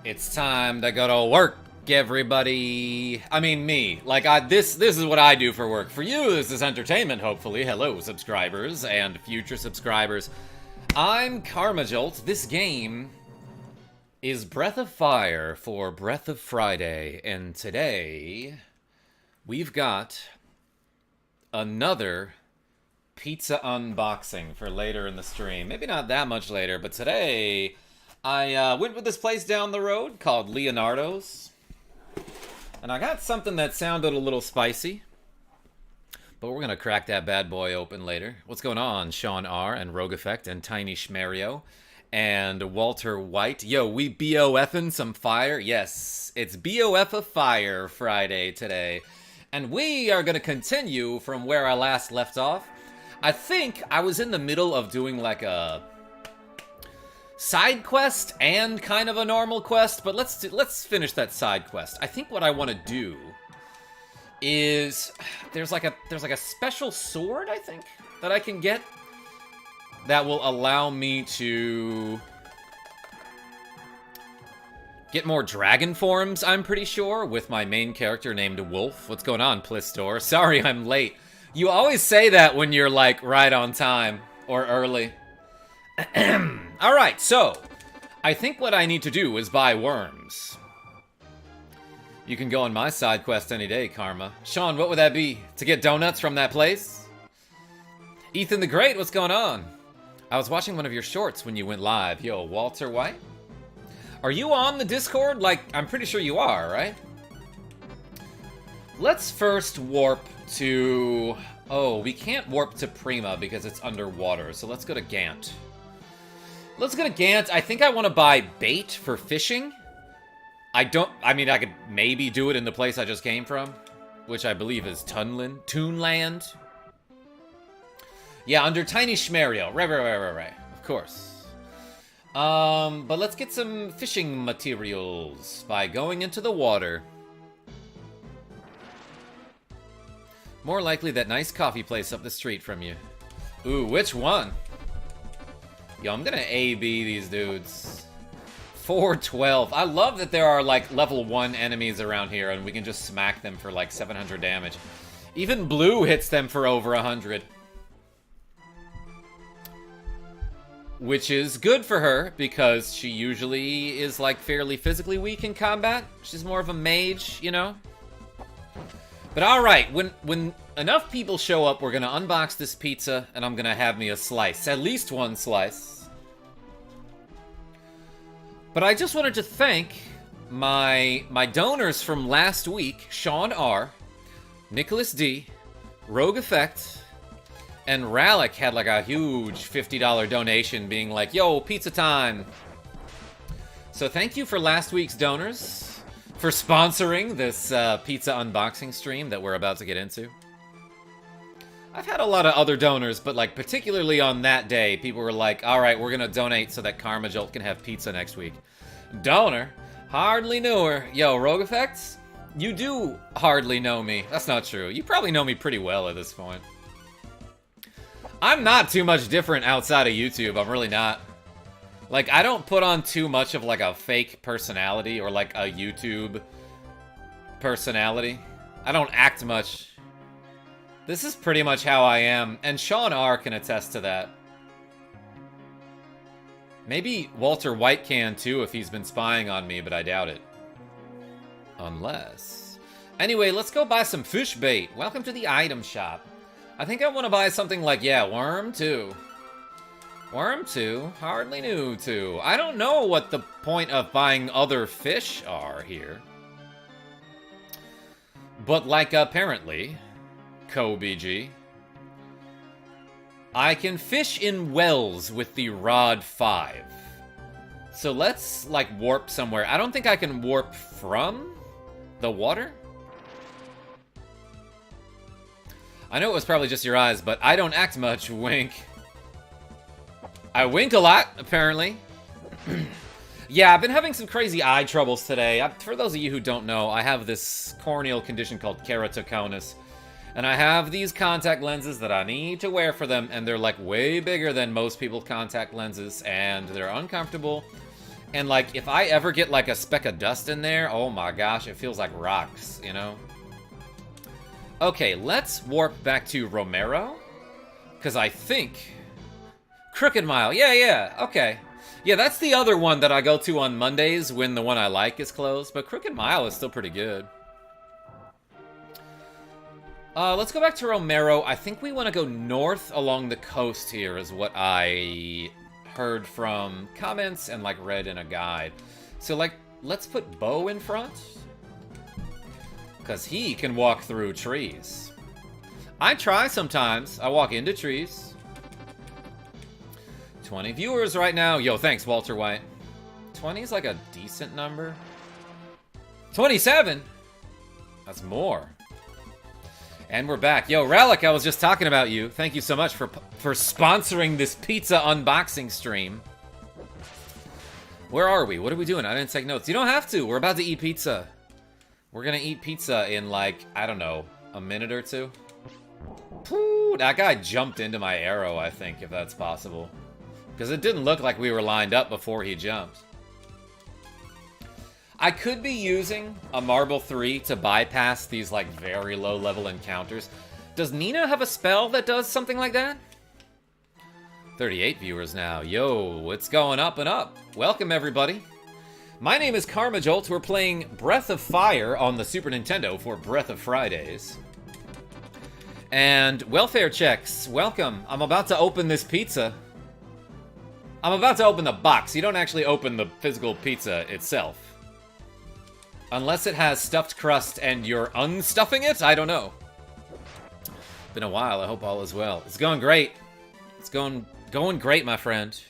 It's time to go to work, everybody. I mean, me. Like, this is what I do for work. For you, this is entertainment, hopefully. Hello, subscribers and future subscribers. I'm KarmaJolt. This game is Breath of Fire for Breath of Friday. And today, we've got another pizza unboxing for later in the stream. Maybe not that much later, but today I went with this place down the road called Leonardo's, and I got something that sounded a little spicy, but we're gonna crack that bad boy open later. What's going on, Sean R. and RogueEffect and Tiny Schmario and Walter White? Yo, we BOFing some fire? Yes, it's BOF of Fire Friday today, and we are gonna continue from where I last left off. I think I was in the middle of doing like a side quest and kind of a normal quest, but let's finish that side quest. I think what I want to do is there's like a special sword, I think, that I can get that will allow me to get more dragon forms, I'm pretty sure, with my main character named Wolf. What's going on, Plistor? Sorry I'm late. You always say that when you're like right on time or early. Alright, so I think what I need to do is buy worms. You can go on my side quest any day, Karma. Sean, what would that be? To get donuts from that place? Ethan the Great, what's going on? I was watching one of your shorts when you went live. Yo, Walter White? Are you on the Discord? Like, I'm pretty sure you are, right? Let's first warp to... Oh, we can't warp to Prima because it's underwater, so let's go to Gant. Let's go to Gant. I think I want to buy bait for fishing. I mean, I could maybe do it in the place I just came from, which I believe is Toonland. Yeah, under Tiny Schmario. Right. Of course. But let's get some fishing materials by going into the water. More likely that nice coffee place up the street from you. Ooh, which one? Yo, I'm gonna A-B these dudes. 412. I love that there are, like, level 1 enemies around here, and we can just smack them for, like, 700 damage. Even Blue hits them for over 100. Which is good for her, because she usually is, like, fairly physically weak in combat. She's more of a mage, you know? But alright, when enough people show up, we're gonna unbox this pizza, and I'm gonna have me a slice. At least one slice. But I just wanted to thank my donors from last week, Sean R, Nicklas D, RogueEffect, and Ralik had like a huge $50 donation being like, yo, pizza time. So thank you for last week's donors, for sponsoring this pizza unboxing stream that we're about to get into. I've had a lot of other donors, but like particularly on that day, people were like, alright, we're gonna donate so that KarmaJolt can have pizza next week. Donor? Hardly knew her. Yo, RogueEffect? You do hardly know me. That's not true. You probably know me pretty well at this point. I'm not too much different outside of YouTube. I'm really not. Like, I don't put on too much of, like, a fake personality or, like, a YouTube personality. I don't act much. This is pretty much how I am, and Sean R can attest to that. Maybe Walter White can, too, if he's been spying on me, but I doubt it. Unless... Anyway, let's go buy some fish bait. Welcome to the item shop. I think I want to buy something like, yeah, worm, too. Worm 2, hardly knew 2. I don't know what the point of buying other fish are here. But like apparently, KoBG, I can fish in wells with the Rod 5. So let's like warp somewhere. I don't think I can warp from the water. I know it was probably just your eyes, but I don't act much, wink. I wink a lot, apparently. Yeah, I've been having some crazy eye troubles today. For those of you who don't know, I have this corneal condition called keratoconus. And I have these contact lenses that I need to wear for them, and they're like way bigger than most people's contact lenses, and they're uncomfortable. And, like, if I ever get, like, a speck of dust in there, oh my gosh, it feels like rocks, you know? Okay, let's warp back to Romero. Because I think... Crooked Mile, yeah, okay. Yeah, that's the other one that I go to on Mondays when the one I like is closed. But Crooked Mile is still pretty good. Let's go back to Romero. I think we want to go north along the coast here is what I heard from comments and, like, read in a guide. So, like, let's put Bo in front. Because he can walk through trees. I try sometimes. I walk into trees. 20 viewers right now. Yo, thanks, Walter White. 20 is like a decent number. 27? That's more. And we're back. Yo, Ralik, I was just talking about you. Thank you so much for sponsoring this pizza unboxing stream. Where are we? What are we doing? I didn't take notes. You don't have to. We're about to eat pizza. We're gonna eat pizza in, like, I don't know, a minute or two. Whew, that guy jumped into my arrow, I think, if that's possible. Because it didn't look like we were lined up before he jumped. I could be using a Marble 3 to bypass these, like, very low-level encounters. Does Nina have a spell that does something like that? 38 viewers now. Yo, it's going up and up. Welcome, everybody. My name is KarmaJolt. We're playing Breath of Fire on the Super Nintendo for Breath of Fridays. And welfare checks. Welcome. I'm about to open this pizza. I'm about to open the box. You don't actually open the physical pizza itself. Unless it has stuffed crust and you're unstuffing it? I don't know. Been a while. I hope all is well. It's going great. It's going great, my friend.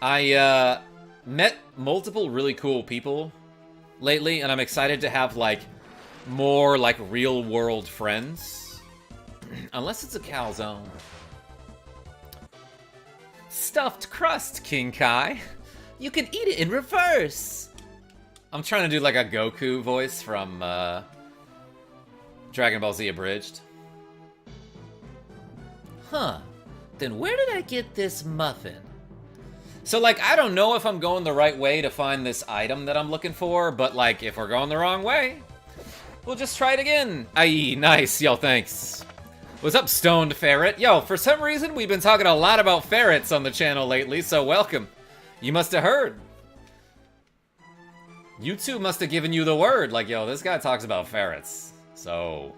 I met multiple really cool people lately, and I'm excited to have, like, more, like, real-world friends. Unless it's a calzone. Stuffed crust, King Kai. You can eat it in reverse. I'm trying to do, like, a Goku voice from Dragon Ball Z Abridged. Huh. Then where did I get this muffin? So, like, I don't know if I'm going the right way to find this item that I'm looking for, but, like, if we're going the wrong way, we'll just try it again. Aye, nice. Yo, thanks. What's up, Stoned Ferret? Yo, for some reason, we've been talking a lot about ferrets on the channel lately, so welcome. You must have heard. YouTube must have given you the word. Like, yo, this guy talks about ferrets. So,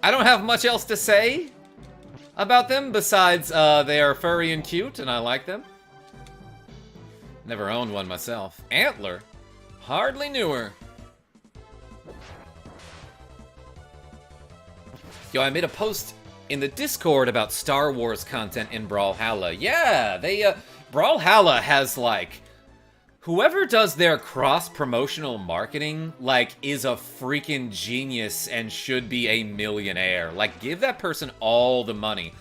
I don't have much else to say about them besides they are furry and cute, and I like them. Never owned one myself. Antler? Hardly knew her. Yo, I made a post in the Discord about Star Wars content in Brawlhalla. Yeah, Brawlhalla has, like, whoever does their cross-promotional marketing, like, is a freaking genius and should be a millionaire. Like, give that person all the money.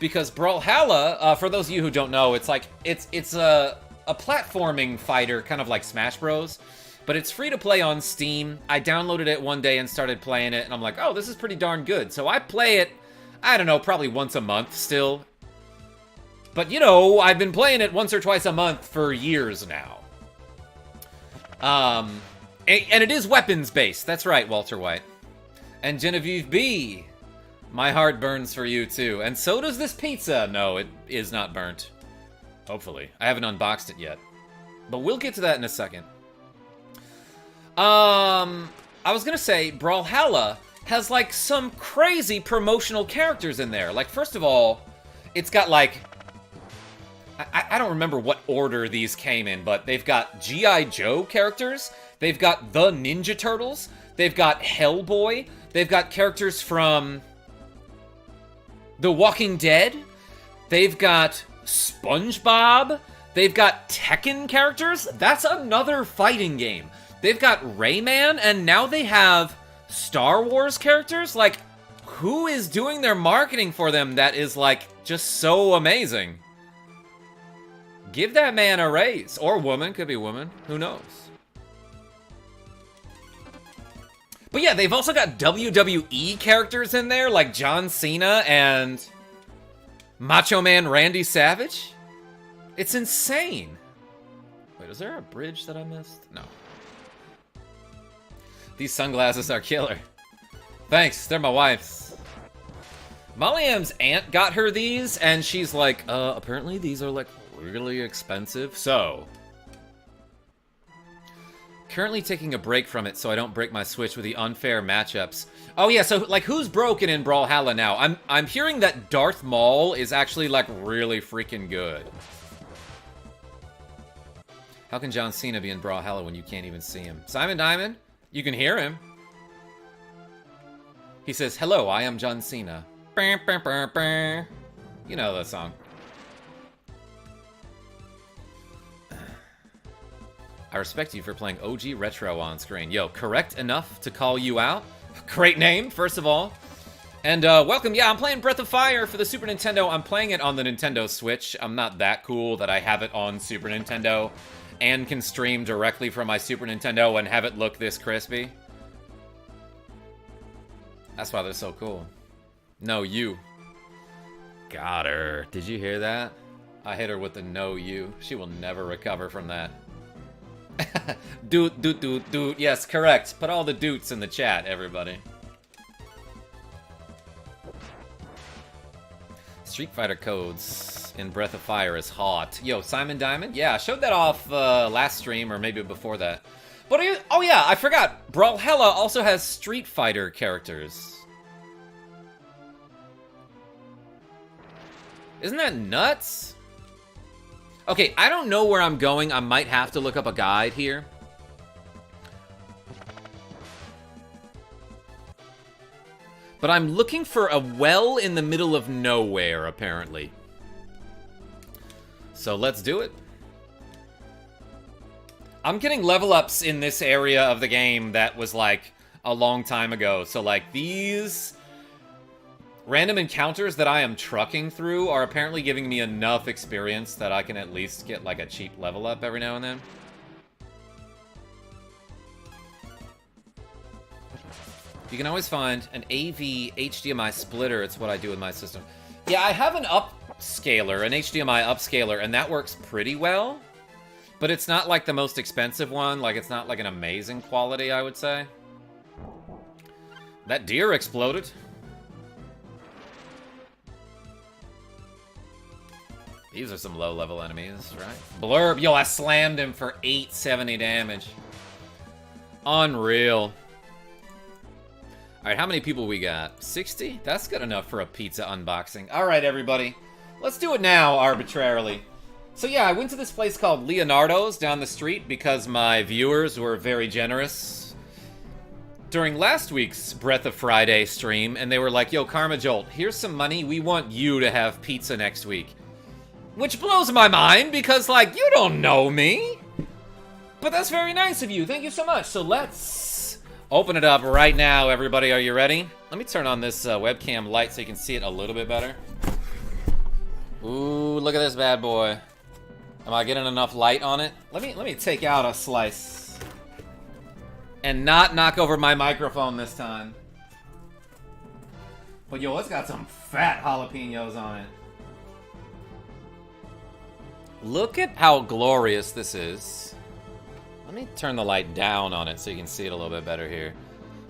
Because Brawlhalla, for those of you who don't know, it's like, it's a platforming fighter, kind of like Smash Bros. But it's free to play on Steam. I downloaded it one day and started playing it, and I'm like, oh, this is pretty darn good. So I play it, I don't know, probably once a month still. But, you know, I've been playing it once or twice a month for years now. And it is weapons-based. That's right, Walter White. And Genevieve B, my heart burns for you, too. And so does this pizza. No, it is not burnt. Hopefully. I haven't unboxed it yet. But we'll get to that in a second. I was gonna say, Brawlhalla has, like, some crazy promotional characters in there. Like, first of all, it's got, like, I don't remember what order these came in, but they've got G.I. Joe characters, they've got the Ninja Turtles, they've got Hellboy, they've got characters from The Walking Dead, they've got SpongeBob, they've got Tekken characters. That's another fighting game. They've got Rayman, and now they have Star Wars characters? Like, who is doing their marketing for them that is, like, just so amazing? Give that man a raise. Or woman. Could be woman. Who knows? But yeah, they've also got WWE characters in there, like John Cena and Macho Man Randy Savage. It's insane. Wait, is there a bridge that I missed? No. These sunglasses are killer. Thanks, they're my wife's. Molly M's aunt got her these, and she's like, apparently these are, like, really expensive, so... Currently taking a break from it so I don't break my Switch with the unfair matchups. Oh yeah, so, like, who's broken in Brawlhalla now? I'm hearing that Darth Maul is actually, like, really freaking good. How can John Cena be in Brawlhalla when you can't even see him? Simon Diamond? You can hear him. He says, hello, I am John Cena. You know that song. I respect you for playing OG Retro on screen. Yo, correct enough to call you out? Great name, first of all. And welcome. Yeah, I'm playing Breath of Fire for the Super Nintendo. I'm playing it on the Nintendo Switch. I'm not that cool that I have it on Super Nintendo and can stream directly from my Super Nintendo and have it look this crispy. That's why they're so cool. No, you. Got her. Did you hear that? I hit her with the no you. She will never recover from that. Doot, doot, doot, doot. Yes, correct. Put all the doots in the chat, everybody. Street Fighter codes in Breath of Fire is hot. Yo, Simon Diamond? Yeah, I showed that off last stream, or maybe before that. But oh yeah, I forgot. Brawlhalla also has Street Fighter characters. Isn't that nuts? Okay, I don't know where I'm going. I might have to look up a guide here. But I'm looking for a well in the middle of nowhere, apparently. So let's do it. I'm getting level ups in this area of the game that was like a long time ago. So like these random encounters that I am trucking through are apparently giving me enough experience that I can at least get like a cheap level up every now and then. You can always find an AV HDMI splitter. It's what I do with my system. Yeah, I have an upscaler, an HDMI upscaler, and that works pretty well. But it's not like the most expensive one. Like, it's not like an amazing quality, I would say. That deer exploded. These are some low-level enemies, right? Blurb. Yo, I slammed him for 870 damage. Unreal. Alright, how many people we got? 60? That's good enough for a pizza unboxing. Alright, everybody. Let's do it now, arbitrarily. So yeah, I went to this place called Leonardo's down the street because my viewers were very generous during last week's Breath of Friday stream, and they were like, yo, KarmaJolt, here's some money. We want you to have pizza next week. Which blows my mind because, like, you don't know me. But that's very nice of you. Thank you so much. So let's open it up right now, everybody. Are you ready? Let me turn on this webcam light so you can see it a little bit better. Ooh, look at this bad boy. Am I getting enough light on it? Let me take out a slice. And not knock over my microphone this time. But yo, it's got some fat jalapenos on it. Look at how glorious this is. Let me turn the light down on it so you can see it a little bit better here.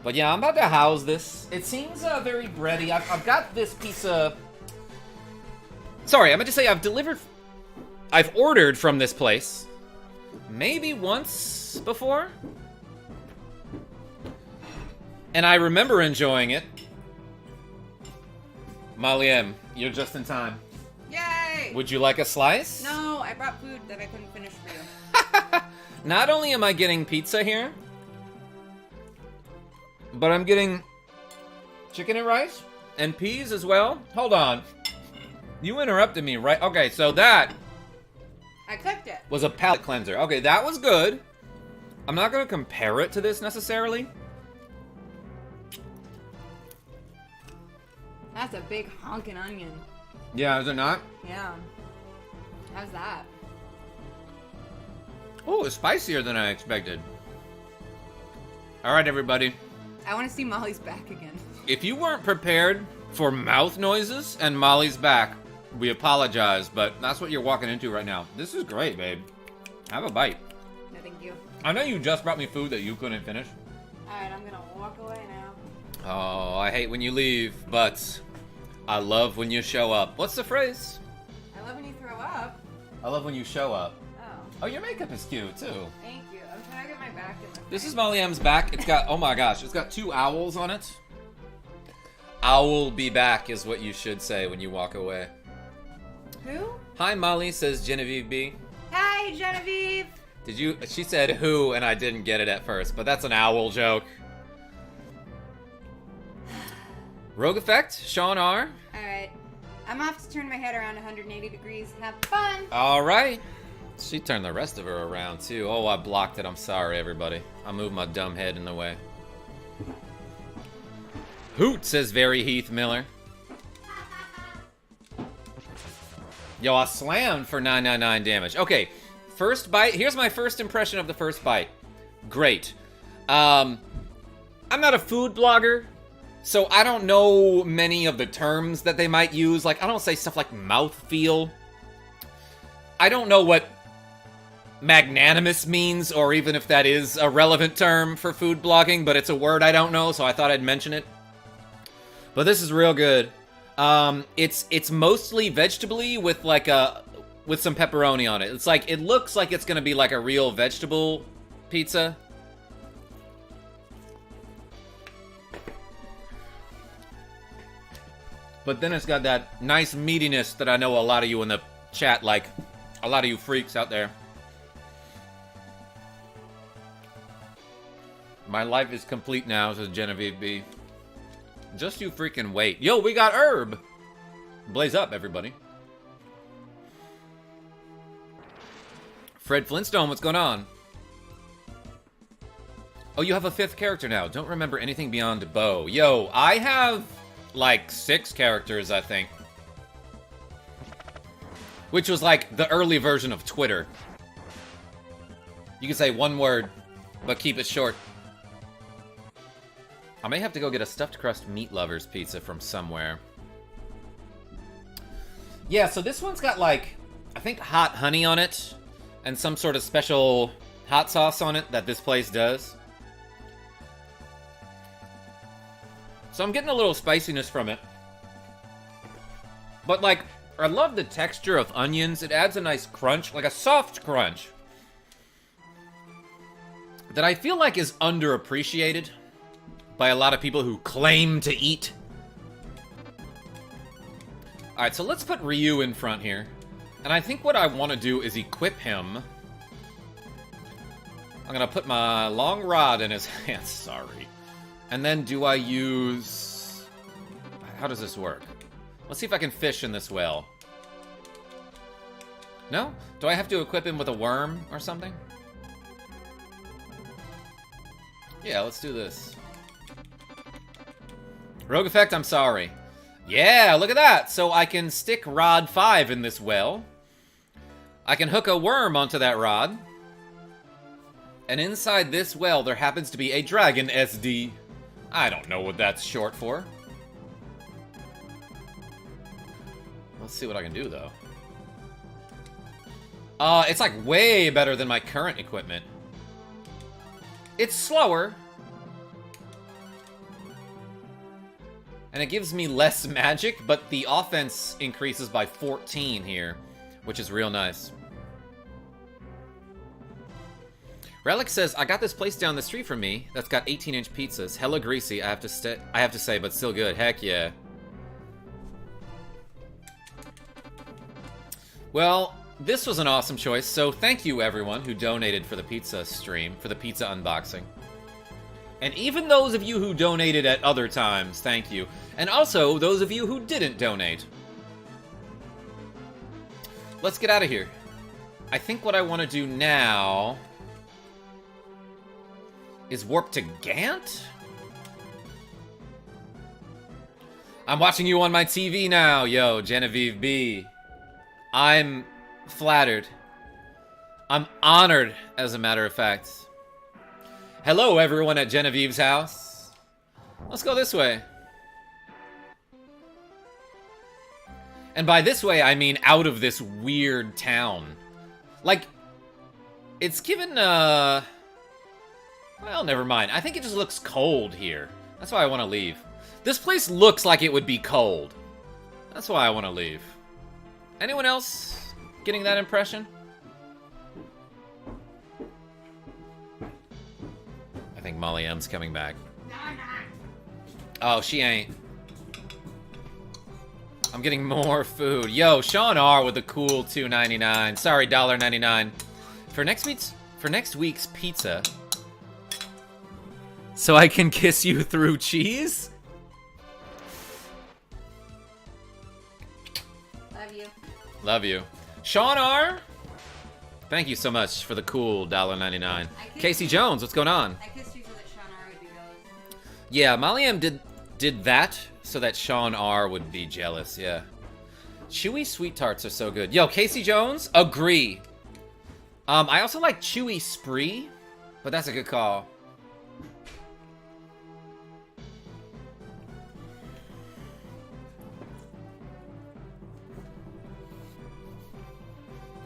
But yeah, I'm about to house this. It seems very bready. I've got this piece of... Sorry, I meant to say I've ordered from this place. Maybe once before? And I remember enjoying it. Molly M, you're just in time. Yay! Would you like a slice? No, I brought food that I couldn't finish for you. Not only am I getting pizza here, but I'm getting chicken and rice and peas as well. Hold on. You interrupted me, right? Okay, so that... I cooked it. ...was a palate cleanser. Okay, that was good. I'm not going to compare it to this necessarily. That's a big honkin' onion. Yeah, is it not? Yeah. How's that? Oh, it's spicier than I expected. All right, everybody. I want to see Molly's back again. If you weren't prepared for mouth noises and Molly's back, We apologize, but that's what you're walking into right now. This is great, babe. Have a bite. No, thank you. I know you just brought me food that you couldn't finish. Alright, I'm gonna walk away now. Oh, I hate when you leave, but I love when you show up. What's the phrase? I love when you throw up. I love when you show up. Oh, Oh, your makeup is cute, too. thank you. I'm trying to get my back in the This frame. is Molly M's back. It's got, oh my gosh, it's got 2 owls on it. Owl be back is what you should say when you walk away. Who? Hi, Molly, says Genevieve B. Hi, Genevieve! She said who, and I didn't get it at first, but that's an owl joke. RogueEffect, Sean R. Alright. I'm off to turn my head around 180 degrees. Have fun! All right. She turned the rest of her around, too. Oh, I blocked it. I'm sorry, everybody. I moved my dumb head in the way. Hoot, says Very Heath Miller. Yo, I slammed for 999 damage. Okay, first bite. Here's my first impression of the first bite. Great. I'm not a food blogger, so I don't know many of the terms that they might use. Like, I don't say stuff like mouthfeel. I don't know what magnanimous means, or even if that is a relevant term for food blogging, but it's a word I don't know, so I thought I'd mention it. But this is real good. It's mostly vegetable-y with with some pepperoni on it. It's like, it looks like it's gonna be like a real vegetable pizza. But then it's got that nice meatiness that I know a lot of you in the chat like. A lot of you freaks out there. My life is complete now, says Genevieve B. Just you freaking wait. Yo, we got herb! Blaze up, everybody. Fred Flintstone, what's going on? Oh, you have a 5th character now. Don't remember anything beyond Bo. Yo, I have, like, 6 characters, I think. Which was, like, the early version of Twitter. You can say one word, but keep it short. I may have to go get a stuffed crust meat lovers pizza from somewhere. Yeah, so this one's got, like, I think hot honey on it. And some sort of special hot sauce on it that this place does. So I'm getting a little spiciness from it. But, like, I love the texture of onions. It adds a nice crunch, like a soft crunch. That I feel like is underappreciated by a lot of people who claim to eat. Alright, so let's put Ryu in front here. And I think what I want to do is equip him. I'm going to put my long rod in his hand. Sorry. And then do I use... How does this work? Let's see if I can fish in this well. No? Do I have to equip him with a worm or something? Yeah, let's do this. RogueEffect, I'm sorry. Yeah, look at that! So I can stick rod 5 in this well. I can hook a worm onto that rod. And inside this well, there happens to be a dragon SD. I don't know what that's short for. Let's see what I can do, though. It's like way better than my current equipment. It's slower. And it gives me less magic, but the offense increases by 14 here, which is real nice. Ralik says, I got this place down the street from me that's got 18-inch pizzas. Hella greasy, I have to say, but still good. Heck yeah. Well, this was an awesome choice, so thank you everyone who donated for the pizza stream, for the pizza unboxing. And even those of you who donated at other times, thank you. And also, those of you who didn't donate. Let's get out of here. I think what I want to do now is warp to Gant? I'm watching you on my TV now, yo, Genevieve B. I'm flattered. I'm honored, as a matter of fact. Hello, everyone at Genevieve's house. Let's go this way. And by this way, I mean out of this weird town. Like, it's given, well, never mind. I think it just looks cold here. That's why I want to leave. This place looks like it would be cold. That's why I want to leave. Anyone else getting that impression? I think Molly M's coming back. No, I'm not. Oh, she ain't. I'm getting more food. Yo, Sean R with the cool $2.99. Sorry, $1.99. For next week's pizza. So I can kiss you through cheese? Love you. Love you. Sean R, thank you so much for the cool $1.99. Casey Jones, what's going on? I kissed you so that Sean R would be jealous. Yeah, Molly M did that so that Sean R would be jealous, yeah. Chewy sweet tarts are so good. Yo, Casey Jones, agree. I also like Chewy Spree, but that's a good call.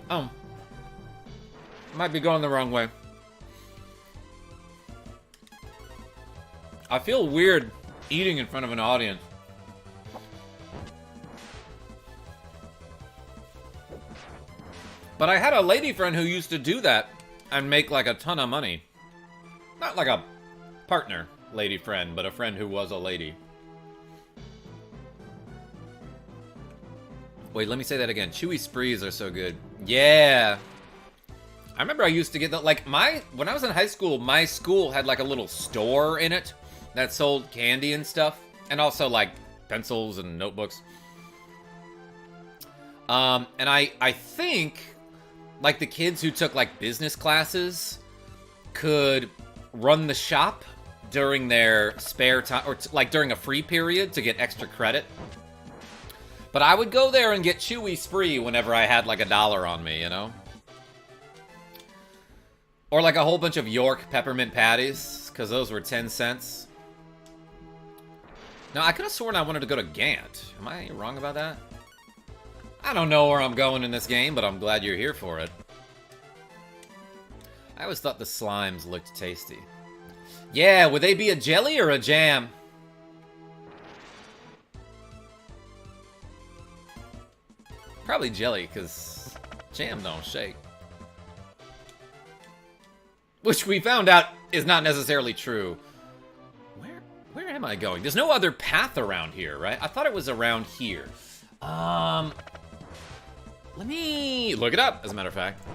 Oh. Might be going the wrong way. I feel weird eating in front of an audience. But I had a lady friend who used to do that and make like a ton of money. Not like a partner lady friend, but a friend who was a lady. Wait, let me say that again. Chewy Sprees are so good. Yeah. I remember I used to get that, like, when I was in high school, my school had like a little store in it that sold candy and stuff. And also like pencils and notebooks. And I think like the kids who took like business classes could run the shop during their spare time, or like during a free period to get extra credit. But I would go there and get Chewy Spree whenever I had like $1 on me, you know? Or like a whole bunch of York peppermint patties, because those were 10 cents. Now, I could have sworn I wanted to go to Gant. Am I wrong about that? I don't know where I'm going in this game, but I'm glad you're here for it. I always thought the slimes looked tasty. Yeah, would they be a jelly or a jam? Probably jelly, because jam don't shake. Which we found out is not necessarily true. Where am I going? There's no other path around here, right? I thought it was around here. Let me look it up, as a matter of fact.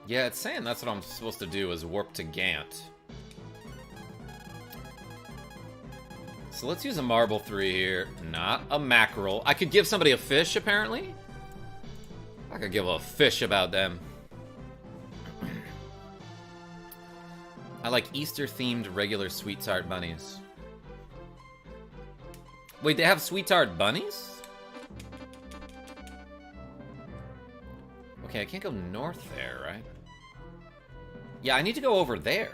Yeah, it's saying that's what I'm supposed to do, is warp to Gant. So let's use a marble 3 here. Not a mackerel. I could give somebody a fish, apparently. I could give a fish about them. I like Easter-themed regular sweet tart bunnies. Wait, they have sweet tart bunnies? Okay, I can't go north there, right? Yeah, I need to go over there.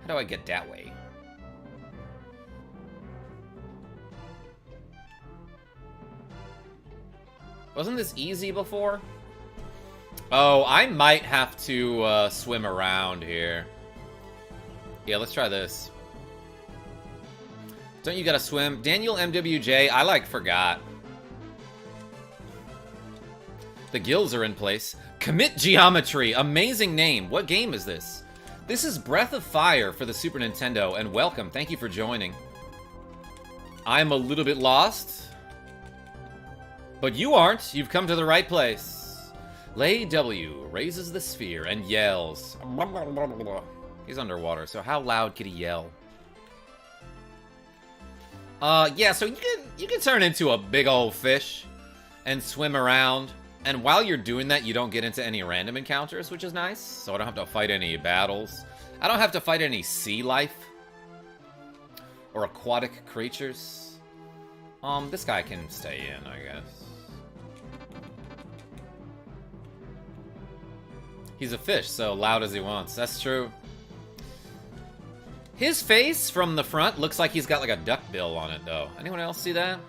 How do I get that way? Wasn't this easy before? Oh, I might have to swim around here. Yeah, let's try this. Don't you gotta swim? Daniel MWJ, I like forgot. The gills are in place. Commit Geometry, amazing name. What game is this? This is Breath of Fire for the Super Nintendo, and welcome. Thank you for joining. I'm a little bit lost. But you aren't. You've come to the right place. Lay W raises the sphere and yells. He's underwater, so how loud could he yell? Yeah, so you can turn into a big old fish and swim around. And while you're doing that, you don't get into any random encounters, which is nice. So I don't have to fight any battles. I don't have to fight any sea life or aquatic creatures. This guy can stay in, I guess. He's a fish, so loud as he wants. That's true. His face from the front looks like he's got like a duck bill on it, though. Anyone else see that?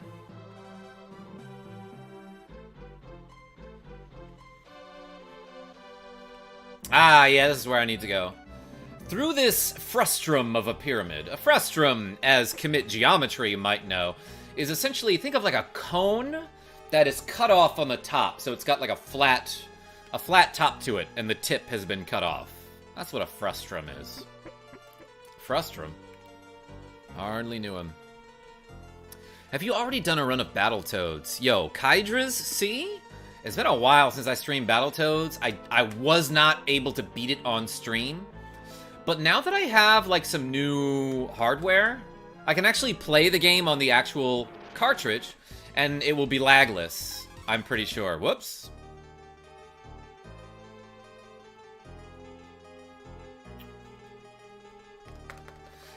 Ah, yeah, this is where I need to go. Through this frustrum of a pyramid. A frustrum, as commit geometry might know, is essentially, think of like a cone that is cut off on the top. So it's got like a flat top to it, and the tip has been cut off. That's what a frustrum is. Frustrum? Hardly knew him. Have you already done a run of Battletoads? Yo, Kydra's, see? It's been a while since I streamed Battletoads. I was not able to beat it on stream. But now that I have, like, some new hardware, I can actually play the game on the actual cartridge, and it will be lagless. I'm pretty sure. Whoops.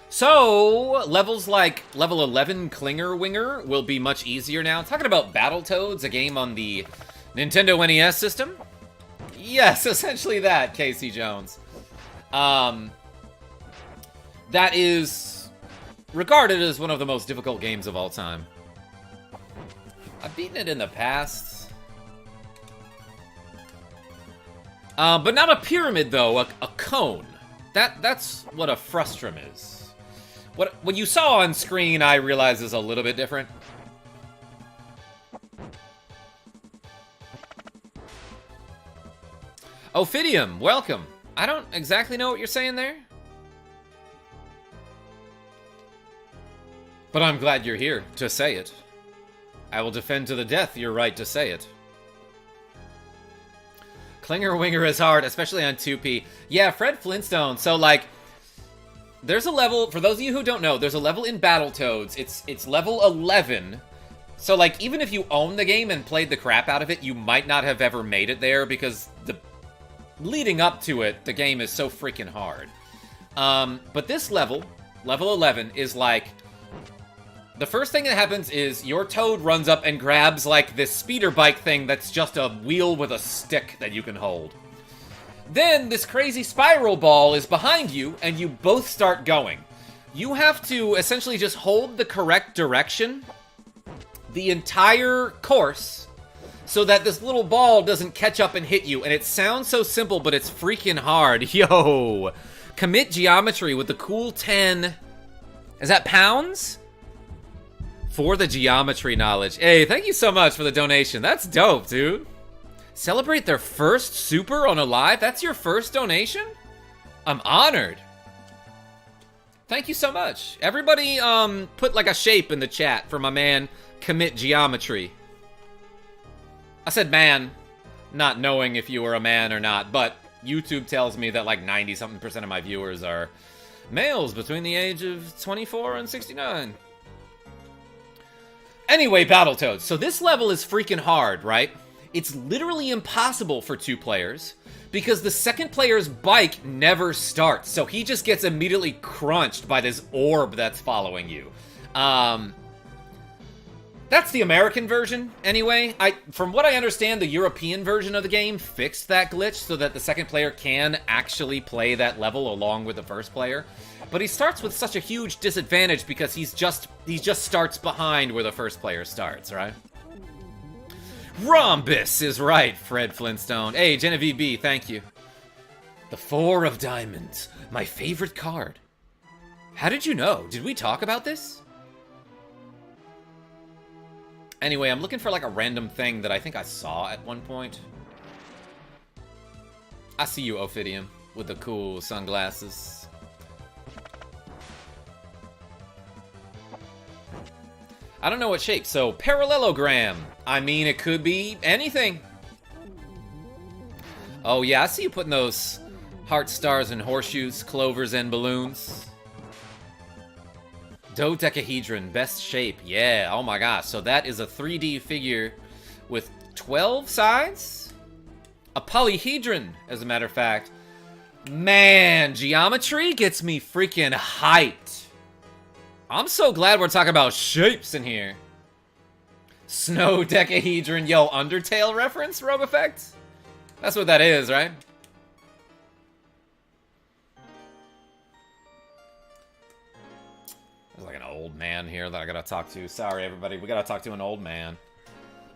So, levels like level 11 Klinger Winger will be much easier now. Talking about Battletoads, a game on the Nintendo NES system? Yes, essentially that, Casey Jones. That is regarded as one of the most difficult games of all time. I've beaten it in the past. But not a pyramid, though, a cone. That's what a frustrum is. What you saw on screen, I realize, is a little bit different. Ophidium, welcome. I don't exactly know what you're saying there. But I'm glad you're here to say it. I will defend to the death your right to say it. Klinger Winger is hard, especially on 2P. Yeah, Fred Flintstone. So, like, there's a level, for those of you who don't know, there's a level in Battletoads. It's level 11. So, like, even if you own the game and played the crap out of it, you might not have ever made it there because leading up to it, the game is so freaking hard. But this level 11, is like, the first thing that happens is your Toad runs up and grabs, like, this speeder bike thing that's just a wheel with a stick that you can hold. Then this crazy spiral ball is behind you, and you both start going. You have to essentially just hold the correct direction the entire course so that this little ball doesn't catch up and hit you. And it sounds so simple, but it's freaking hard. Yo! Commit geometry with the cool 10... Is that pounds? For the geometry knowledge. Hey, thank you so much for the donation. That's dope, dude. Celebrate their first super on a live? That's your first donation? I'm honored. Thank you so much. Everybody, put like a shape in the chat for my man, Commit Geometry. I said man, not knowing if you were a man or not, but YouTube tells me that like 90-something% of my viewers are males between the age of 24 and 69. Anyway, Battletoads. So this level is freaking hard, right? It's literally impossible for 2 players because the second player's bike never starts. So he just gets immediately crunched by this orb that's following you. That's the American version, anyway. From what I understand, the European version of the game fixed that glitch so that the second player can actually play that level along with the first player. But he starts with such a huge disadvantage because he just starts behind where the first player starts, right? Rhombus is right, Fred Flintstone. Hey, Genevieve B, thank you. The 4 of Diamonds, my favorite card. How did you know? Did we talk about this? Anyway, I'm looking for like a random thing that I think I saw at one point. I see you, Ophidium, with the cool sunglasses. I don't know what shape, so parallelogram. I mean, it could be anything. Oh yeah, I see you putting those heart stars and horseshoes, clovers and balloons. Dodecahedron, best shape. Yeah, oh my gosh. So that is a 3D figure with 12 sides? A polyhedron, as a matter of fact. Man, geometry gets me freaking hyped. I'm so glad we're talking about shapes in here. Snow decahedron. Yo, Undertale reference, RogueEffect? That's what that is, right? old man here that I gotta talk to. Sorry, everybody. We gotta talk to an old man.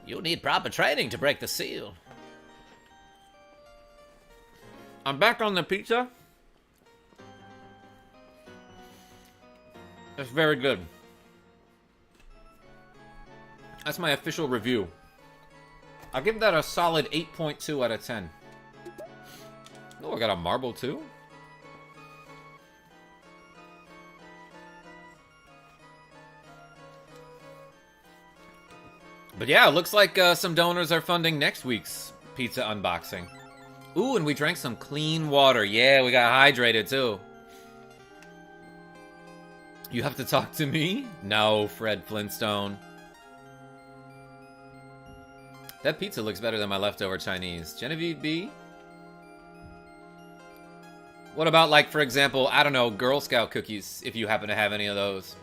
You'll need proper training to break the seal. I'm back on the pizza. It's very good. That's my official review. I'll give that a solid 8.2 out of 10. Oh, I got a marble too? But yeah, it looks like some donors are funding next week's pizza unboxing. Ooh, and we drank some clean water. Yeah, we got hydrated too. You have to talk to me? No, Fred Flintstone. That pizza looks better than my leftover Chinese. Genevieve B? What about, like, for example, I don't know, Girl Scout cookies, if you happen to have any of those?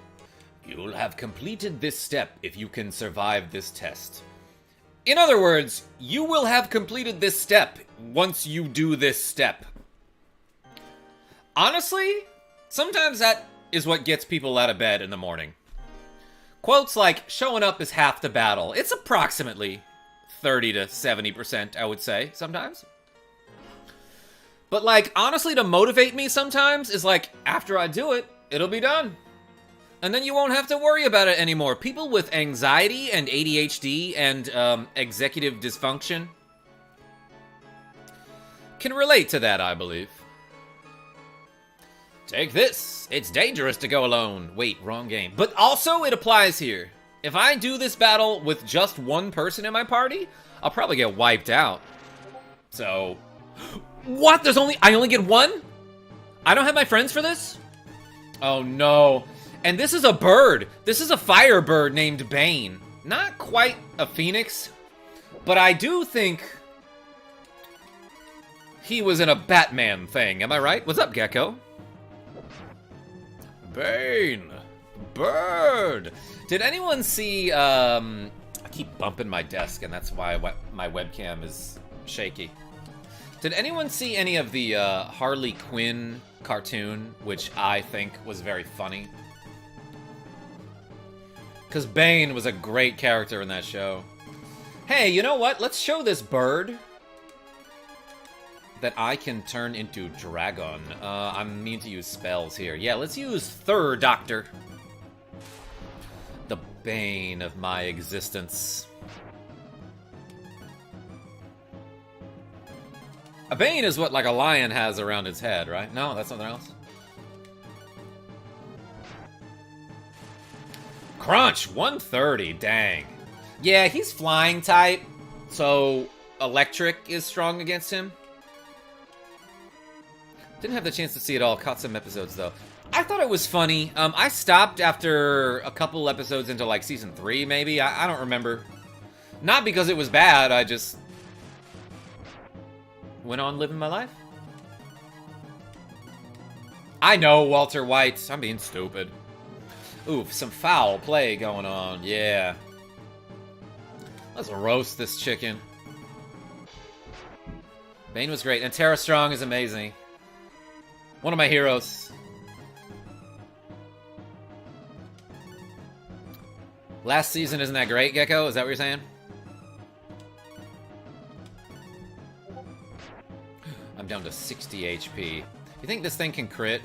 You'll have completed this step if you can survive this test. In other words, you will have completed this step once you do this step. Honestly, sometimes that is what gets people out of bed in the morning. Quotes like, showing up is half the battle. It's approximately 30 to 70%, I would say, sometimes. But, like, honestly, to motivate me sometimes is like, after I do it, it'll be done. And then you won't have to worry about it anymore. People with anxiety and ADHD and executive dysfunction can relate to that, I believe. Take this. It's dangerous to go alone. Wait, wrong game. But also, it applies here. If I do this battle with just one person in my party, I'll probably get wiped out. So... What? I only get one? I don't have my friends for this? Oh no. And this is a bird. This is a fire bird named Bane. Not quite a phoenix, but I do think he was in a Batman thing. Am I right? What's up, Gecko? Bane. Bird. Did anyone see, I keep bumping my desk and that's why my webcam is shaky. Did anyone see any of the Harley Quinn cartoon, which I think was very funny? Because Bane was a great character in that show. Hey, you know what? Let's show this bird that I can turn into dragon. I mean to use spells here. Yeah, let's use Third Doctor. The bane of my existence. A bane is what, like, a lion has around its head, right? No, that's something else. Crunch, 130, dang. Yeah, he's flying type, so electric is strong against him. Didn't have the chance to see it all, caught some episodes, though. I thought it was funny. I stopped after a couple episodes into, like, season 3, maybe. I don't remember. Not because it was bad, I just... went on living my life. I know, Walter White. I'm being stupid. Oof, some foul play going on. Yeah. Let's roast this chicken. Bane was great. And Tara Strong is amazing. One of my heroes. Last season isn't that great, Gecko? Is that what you're saying? I'm down to 60 HP. You think this thing can crit?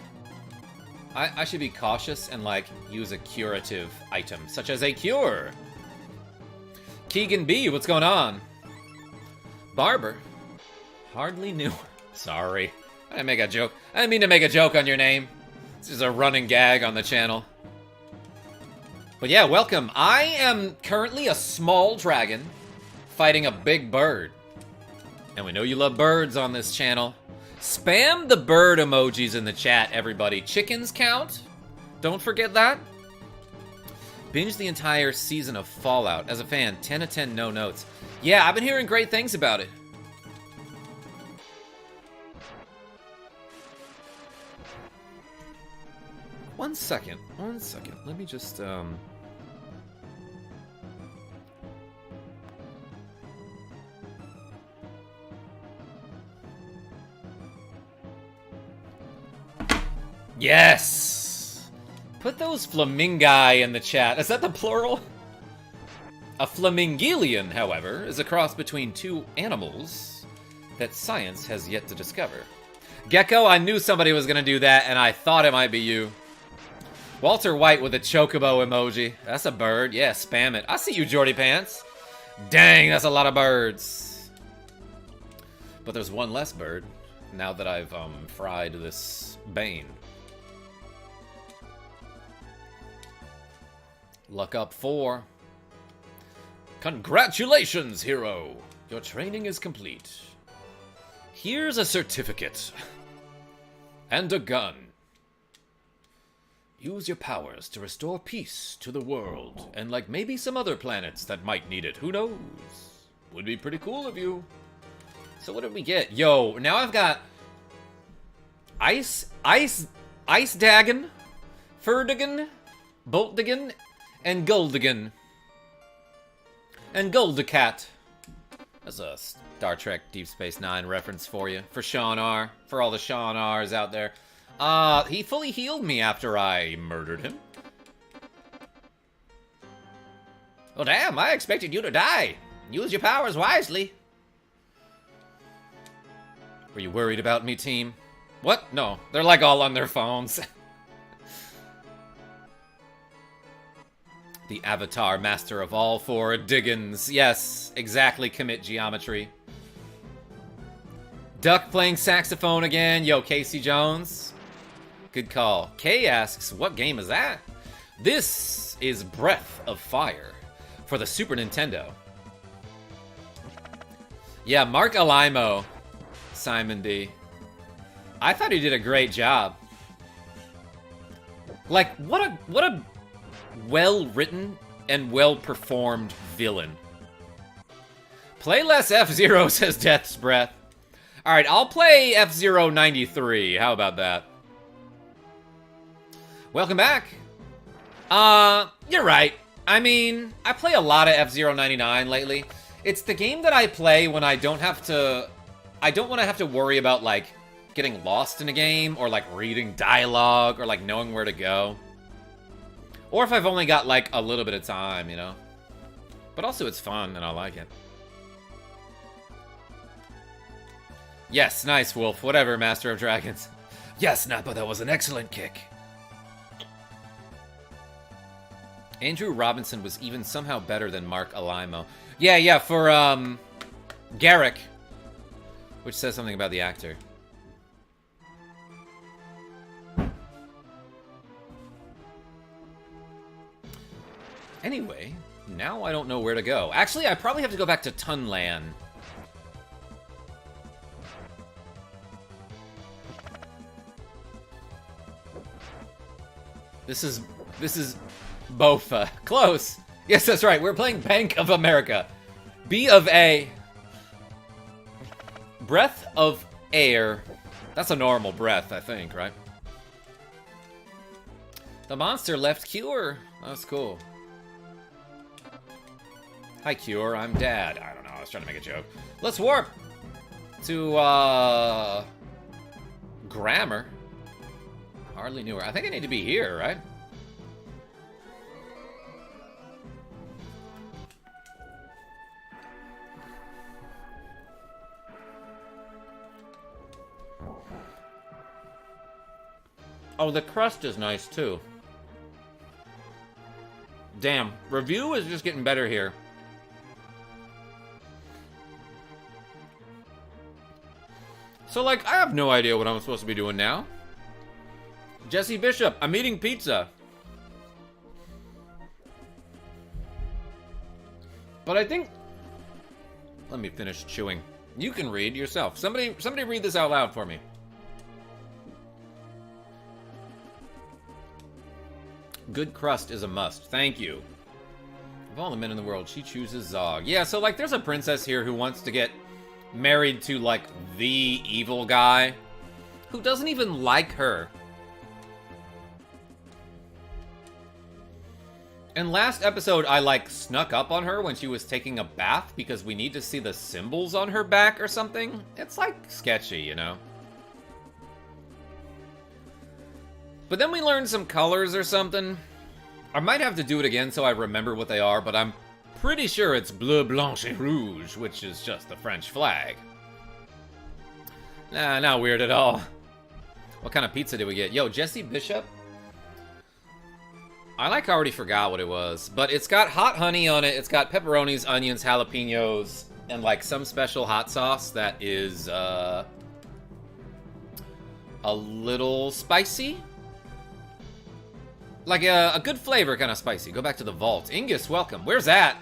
I should be cautious and, like, use a curative item, such as a cure. Keegan B, what's going on? Barber. Hardly knew. Sorry. I didn't make a joke. I didn't mean to make a joke on your name. This is a running gag on the channel. But yeah, welcome. I am currently a small dragon fighting a big bird. And we know you love birds on this channel. Spam the bird emojis in the chat, everybody. Chickens count. Don't forget that. Binge the entire season of Fallout. As a fan, 10 of 10 no notes. Yeah, I've been hearing great things about it. One second. Let me just, Yes! Put those flamingi in the chat. Is that the plural? A flamingilian, however, is a cross between two animals that science has yet to discover. Gecko, I knew somebody was going to do that, and I thought it might be you. Walter White with a chocobo emoji. That's a bird. Yeah, spam it. I see you, Jordy Pants. Dang, that's a lot of birds. But there's one less bird now that I've fried this Bane. Luck up 4. Congratulations, hero! Your training is complete. Here's a certificate. And a gun. Use your powers to restore peace to the world, and like maybe some other planets that might need it. Who knows? Would be pretty cool of you. So what did we get? Yo, now I've got Ice Dagon, Ferdigan, Boltdigan, and Goldigan. And Goldicat. That's a Star Trek Deep Space Nine reference for you. For Sean R. For all the Sean R's out there. He fully healed me after I murdered him. Well, damn, I expected you to die. Use your powers wisely. Were you worried about me, team? What? No, they're like all on their phones. The Avatar Master of all 4 Diggins. Yes, exactly, commit geometry. Duck playing saxophone again. Yo, Casey Jones. Good call. Kay asks, what game is that? This is Breath of Fire for the Super Nintendo. Yeah, Mark Alimo, Simon D. I thought he did a great job. Like, what a well-written and well-performed villain. Play less F-Zero, says Death's Breath. Alright, I'll play F-Zero 93. How about that? Welcome back. You're right. I mean, I play a lot of F-Zero 99 lately. It's the game that I play when I don't want to have to worry about, like, getting lost in a game, or, like, reading dialogue, or, like, knowing where to go. Or if I've only got, like, a little bit of time, you know? But also it's fun, and I like it. Yes, nice, Wolf. Whatever, Master of Dragons. Yes, Nappa, that was an excellent kick. Andrew Robinson was even somehow better than Mark Alimo. Yeah, for, Garrick. Which says something about the actor. Anyway, now I don't know where to go. Actually, I probably have to go back to Tunlan. This is Bofa. Close. Yes, that's right. We're playing Bank of America. B of A. Breath of Air. That's a normal breath, I think, right? The monster left Cure. That's cool. Hi, Cure. I'm Dad. I don't know. I was trying to make a joke. Let's warp to, Grammar. Hardly knew her. I think I need to be here, right? Oh, the crust is nice, too. Damn. Review is just getting better here. So, like, I have no idea what I'm supposed to be doing now. Jesse Bishop, I'm eating pizza. But I think... Let me finish chewing. You can read yourself. Somebody read this out loud for me. Good crust is a must. Thank you. Of all the men in the world, she chooses Zog. Yeah, so, like, there's a princess here who wants to get married to, like, the evil guy who doesn't even like her. And last episode, I, like, snuck up on her when she was taking a bath because we need to see the symbols on her back or something. It's, like, sketchy, you know? But then we learned some colors or something. I might have to do it again so I remember what they are, but I'm pretty sure it's bleu, blanche, et rouge, which is just the French flag. Nah, not weird at all. What kind of pizza did we get? Yo, Jesse Bishop? I already forgot what it was, but it's got hot honey on it. It's got pepperonis, onions, jalapenos, and like some special hot sauce that is a little spicy. Like a good flavor kind of spicy. Go back to the vault. Ingus, welcome. Where's that?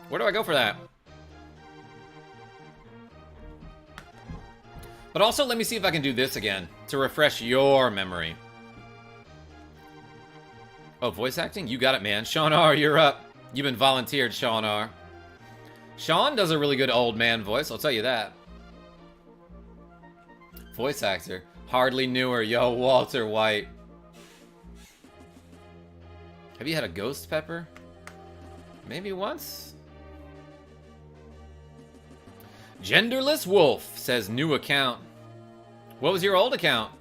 Where do I go for that? But also, let me see if I can do this again to refresh your memory. Oh, voice acting? You got it, man. Sean R., you're up. You've been volunteered, Sean R. Sean does a really good old man voice, I'll tell you that. Voice actor. Hardly knew her. Yo, Walter White. Have you had a ghost pepper? Maybe once? Genderless Wolf says new account. What was your old account?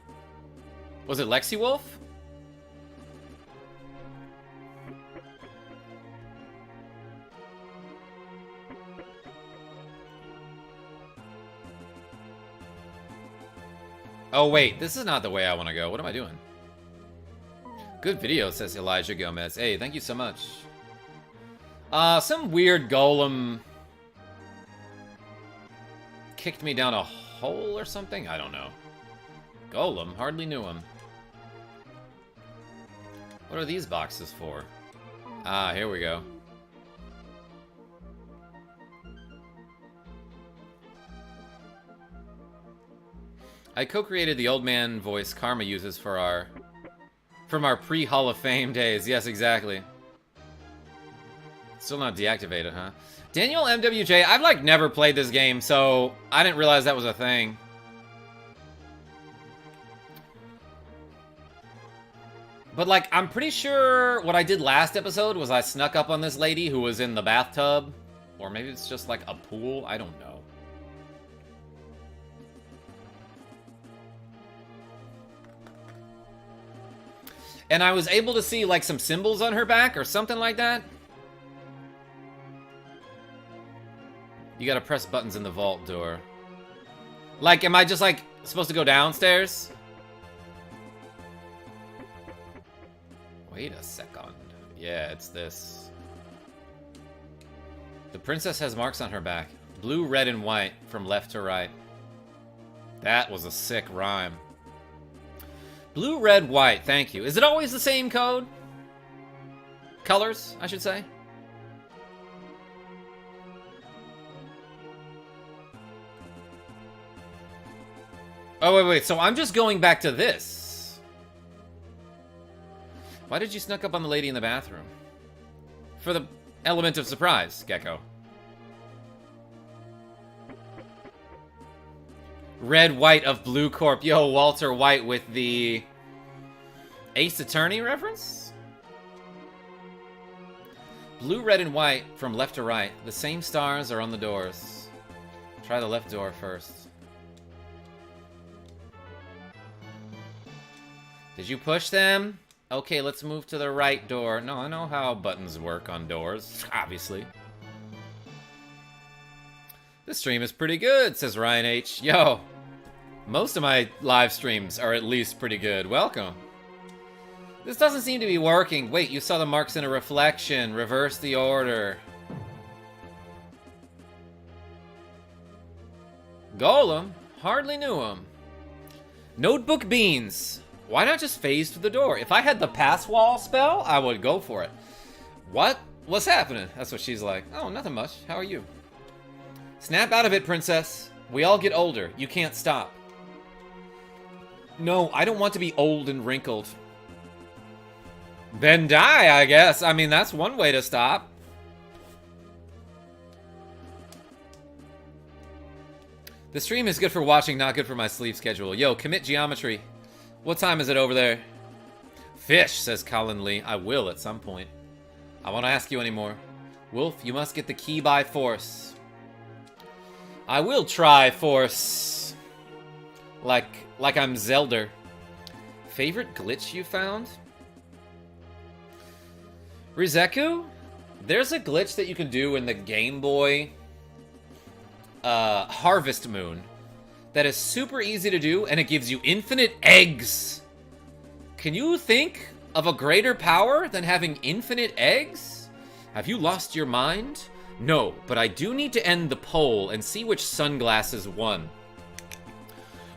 Was it LEXIWOLF? Oh wait, this is not the way I want to go. What am I doing? Good video, says Elijah Gomez. Hey, thank you so much. Some weird golem kicked me down a hole or something? I don't know. Golem? Hardly knew him. What are these boxes for? Ah, here we go. I co-created the old man voice Karma uses for our... from our pre-Hall of Fame days. Yes, exactly. Still not deactivated, huh? Daniel MWJ, I've, like, never played this game, so I didn't realize that was a thing. But, like, I'm pretty sure what I did last episode was I snuck up on this lady who was in the bathtub. Or maybe it's just, like, a pool. I don't know. And I was able to see, like, some symbols on her back or something like that. You gotta press buttons in the vault door. Like, am I just, like, supposed to go downstairs? Wait a second. Yeah, it's this. The princess has marks on her back. Blue, red, and white from left to right. That was a sick rhyme. Blue, red, white. Thank you. Is it always the same code? Colors, I should say. Oh, wait. So I'm just going back to this. Why did you snuck up on the lady in the bathroom? For the element of surprise, Gecko. Red, white of Blue Corp. Yo, Walter White with the Ace Attorney reference? Blue, red, and white from left to right. The same stars are on the doors. Try the left door first. Did you push them? Okay, let's move to the right door. No, I know how buttons work on doors, obviously. This stream is pretty good, says Ryan H. Yo, most of my live streams are at least pretty good. Welcome. This doesn't seem to be working. Wait, you saw the marks in a reflection. Reverse the order. Golem? Hardly knew him. Notebook Beans. Why not just phase through the door? If I had the pass wall spell, I would go for it. What? What's happening? That's what she's like. Oh, nothing much. How are you? Snap out of it, princess. We all get older. You can't stop. No, I don't want to be old and wrinkled. Then die, I guess. I mean, that's one way to stop. The stream is good for watching, not good for my sleep schedule. Yo, commit geometry. What time is it over there? Fish, says Colin Lee. I will at some point. I won't ask you anymore. Wolf, you must get the key by force. I will try force. Like I'm Zelda. Favorite glitch you found? Rizeku? There's a glitch that you can do in the Game Boy Harvest Moon that is super easy to do, and it gives you infinite eggs. Can you think of a greater power than having infinite eggs? Have you lost your mind? No, but I do need to end the poll and see which sunglasses won.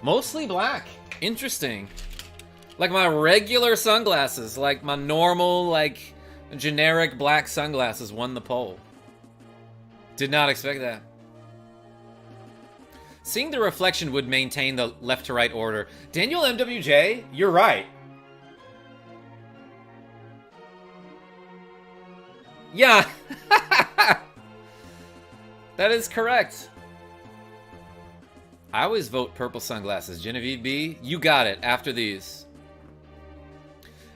Mostly black. Interesting. Like my regular sunglasses, like my normal, like, generic black sunglasses won the poll. Did not expect that. Seeing the reflection would maintain the left to right order. Daniel MWJ, you're right. Yeah. That is correct. I always vote purple sunglasses. Genevieve B, you got it after these.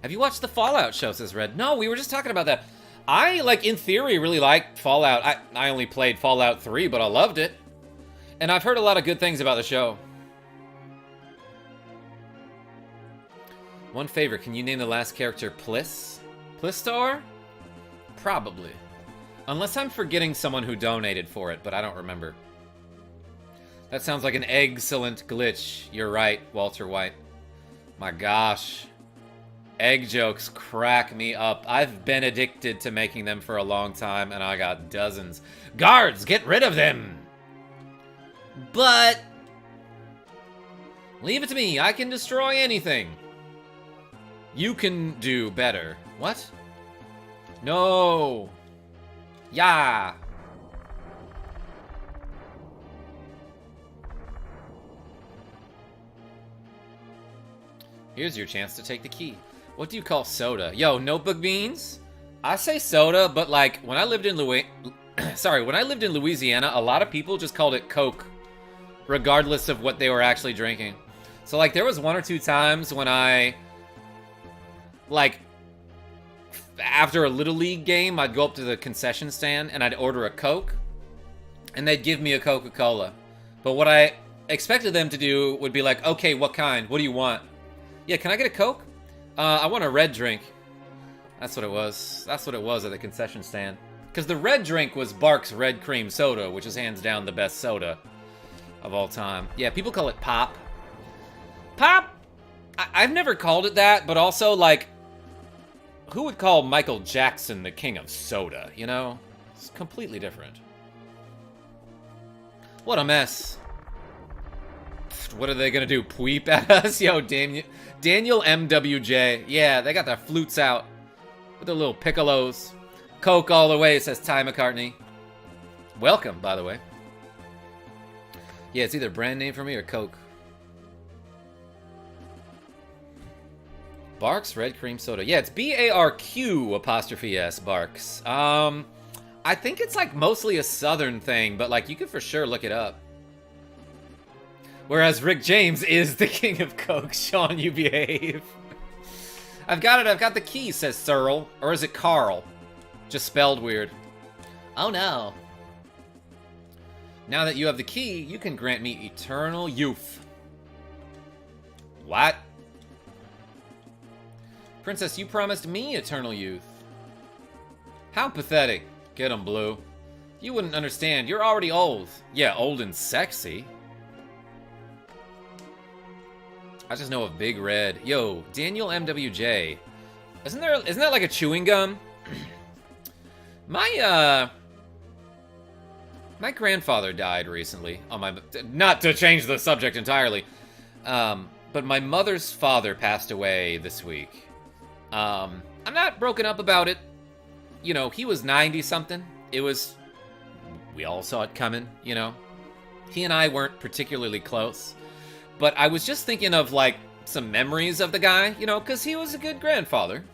Have you watched the Fallout show, says Red? No, we were just talking about that. I, like, in theory, really liked Fallout. I only played Fallout 3, but I loved it. And I've heard a lot of good things about the show. One favor, can you name the last character Pliss? Plistar? Probably. Unless I'm forgetting someone who donated for it, but I don't remember. That sounds like an excellent glitch. You're right, Walter White. My gosh. Egg jokes crack me up. I've been addicted to making them for a long time, and I got dozens. Guards, get rid of them! But... leave it to me. I can destroy anything. You can do better. What? No. Yeah. Here's your chance to take the key. What do you call soda? Yo, notebook beans? I say soda, but like when I lived in Louisiana, a lot of people just called it Coke, regardless of what they were actually drinking. So like there was one or two times when I, like, after a Little League game, I'd go up to the concession stand and I'd order a Coke, and they'd give me a Coca-Cola. But what I expected them to do would be like, okay, what kind? What do you want? Yeah, can I get a Coke? I want a red drink. That's what it was. That's what it was at the concession stand. Because the red drink was Bark's Red Cream Soda, which is hands down the best soda of all time. Yeah, people call it Pop. Pop? I've never called it that, but also, like, who would call Michael Jackson the king of soda, you know? It's completely different. What a mess. What are they gonna do, pweep at us? Yo, Daniel MWJ. Yeah, they got their flutes out with their little piccolos. Coke all the way, says Ty McCartney. Welcome, by the way. Yeah, it's either brand name for me or Coke. Bark's Red Cream Soda. Yeah, it's BARQ''S, Barks. I think it's like mostly a southern thing, but like you could for sure look it up. Whereas Rick James is the king of Coke. Sean, you behave. I've got it. I've got the key, says Searle. Or is it Carl? Just spelled weird. Oh no. Now that you have the key, you can grant me eternal youth. What? Princess, you promised me eternal youth. How pathetic. Get 'em, Blue. You wouldn't understand. You're already old. Yeah, old and sexy. I just know of Big Red. Yo, Daniel MWJ. Isn't that like a chewing gum? My grandfather died recently. Not to change the subject entirely. But my mother's father passed away this week. I'm not broken up about it. You know, he was 90-something. We all saw it coming, you know. He and I weren't particularly close. But I was just thinking of, like, some memories of the guy, you know, because he was a good grandfather.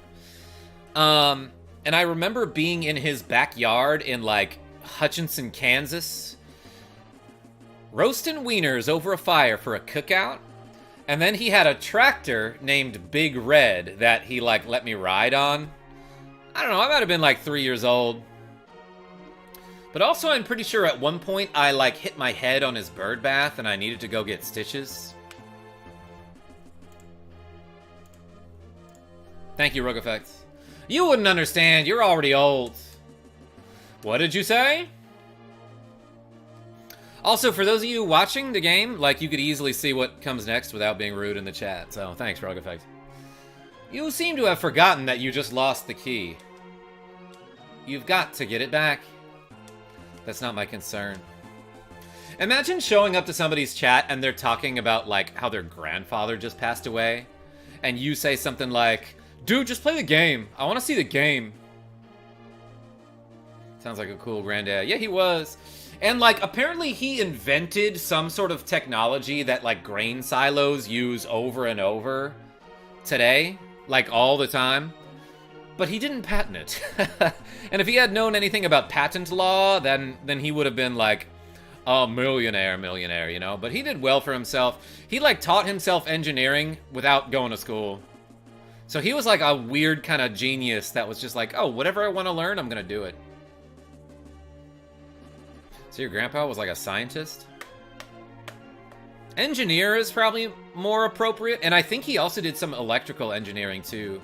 And I remember being in his backyard in, like, Hutchinson, Kansas, roasting wieners over a fire for a cookout. And then he had a tractor named Big Red that he, like, let me ride on. I don't know, I might have been, like, 3 years old. But also, I'm pretty sure at one point I, like, hit my head on his bird bath and I needed to go get stitches. Thank you, RogueEffect. You wouldn't understand. You're already old. What did you say? Also, for those of you watching the game, like, you could easily see what comes next without being rude in the chat. So, thanks, RogueEffect. You seem to have forgotten that you just lost the key. You've got to get it back. That's not my concern. Imagine showing up to somebody's chat and they're talking about, like, how their grandfather just passed away. And you say something like, dude, just play the game. I want to see the game. Sounds like a cool granddad. Yeah, he was. And, like, apparently he invented some sort of technology that, like, grain silos use over and over today. Like, all the time. But he didn't patent it. And if he had known anything about patent law, then he would have been, like, a millionaire, you know? But he did well for himself. He, like, taught himself engineering without going to school. So he was, like, a weird kind of genius that was just like, oh, whatever I want to learn, I'm gonna do it. So your grandpa was, like, a scientist? Engineer is probably more appropriate. And I think he also did some electrical engineering, too.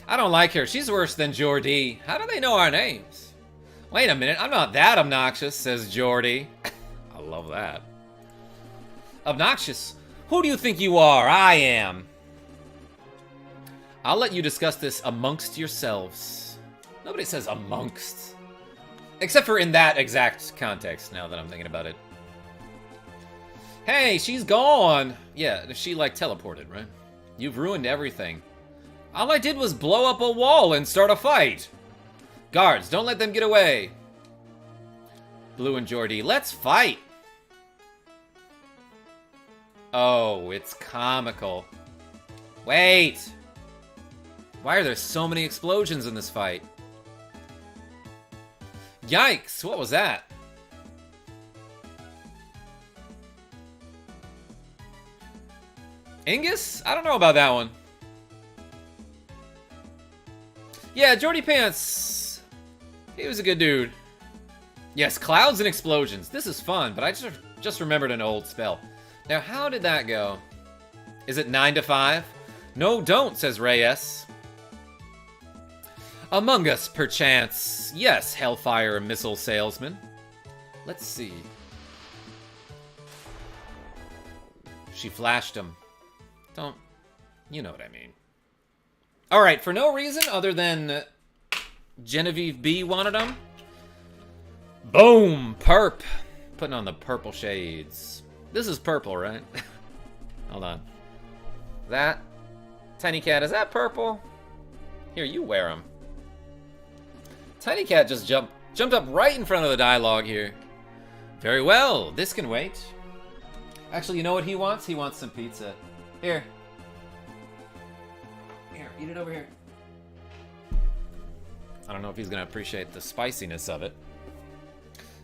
I don't like her. She's worse than Jordy. How do they know our names? Wait a minute. I'm not that obnoxious, says Jordy. I love that. Obnoxious? Who do you think you are? I am. I'll let you discuss this amongst yourselves. Nobody says amongst. Except for in that exact context, now that I'm thinking about it. Hey, she's gone. Yeah, she, like, teleported, right? You've ruined everything. All I did was blow up a wall and start a fight. Guards, don't let them get away. Blue and Jordy, let's fight. Oh, it's comical. Wait. Why are there so many explosions in this fight? Yikes, what was that? Ingus? I don't know about that one. Yeah, Jordy Pants. He was a good dude. Yes, clouds and explosions. This is fun, but I just remembered an old spell. Now, how did that go? Is it 9 to 5? No, don't, says Reyes. Among Us, perchance. Yes, Hellfire Missile Salesman. Let's see. She flashed him. Don't... You know what I mean. Alright, for no reason other than Genevieve B wanted them. Boom! Perp! Putting on the purple shades. This is purple, right? Hold on. That? Tiny Cat, is that purple? Here, you wear them. Tiny Cat just jumped up right in front of the dialogue here. Very well, this can wait. Actually, you know what he wants? He wants some pizza. Here. Here, eat it over here. I don't know if he's gonna appreciate the spiciness of it.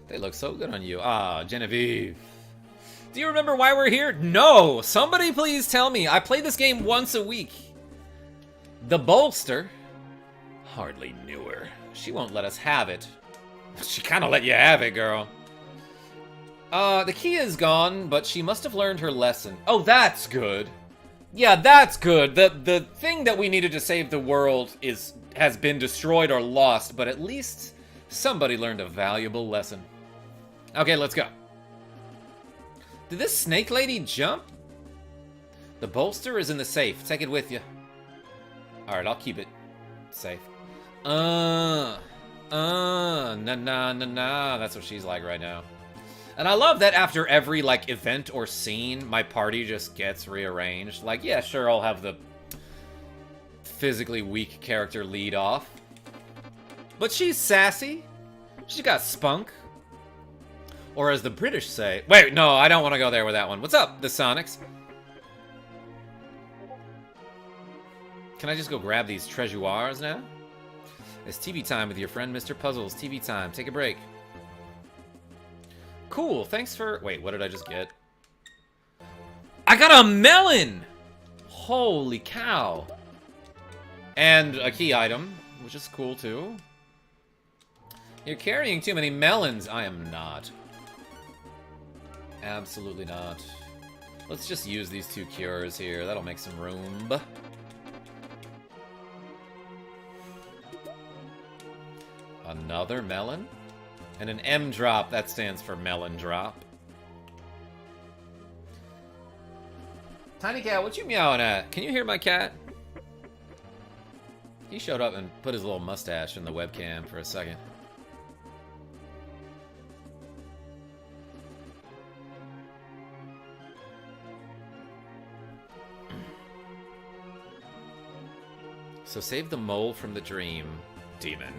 They look so good on you. Ah, Genevieve. Do you remember why we're here? No! Somebody please tell me. I play this game once a week. The bolster. Hardly knew her. She won't let us have it. She kind of let you have it, girl. The key is gone, but she must have learned her lesson. Oh, that's good. Yeah, that's good. The thing that we needed to save the world has been destroyed or lost, but at least somebody learned a valuable lesson. Okay, let's go. Did this snake lady jump? The bolster is in the safe. Take it with you. Alright, I'll keep it safe. Nah. That's what she's like right now. And I love that after every, like, event or scene, my party just gets rearranged. Like, yeah, sure, I'll have the physically weak character lead off. But she's sassy. She's got spunk. Or as the British say... Wait, no, I don't want to go there with that one. What's up, the Sonics? Can I just go grab these treasures now? It's TV time with your friend Mr. Puzzles. TV time. Take a break. Cool, thanks for... Wait, what did I just get? I got a melon! Holy cow. And a key item, which is cool too. You're carrying too many melons. I am not. Absolutely not. Let's just use these 2 cures here. That'll make some room. Another melon. And an M drop. That stands for melon drop. Tiny cat, what you meowing at? Can you hear my cat? He showed up and put his little mustache in the webcam for a second. So save the mole from the dream, demon.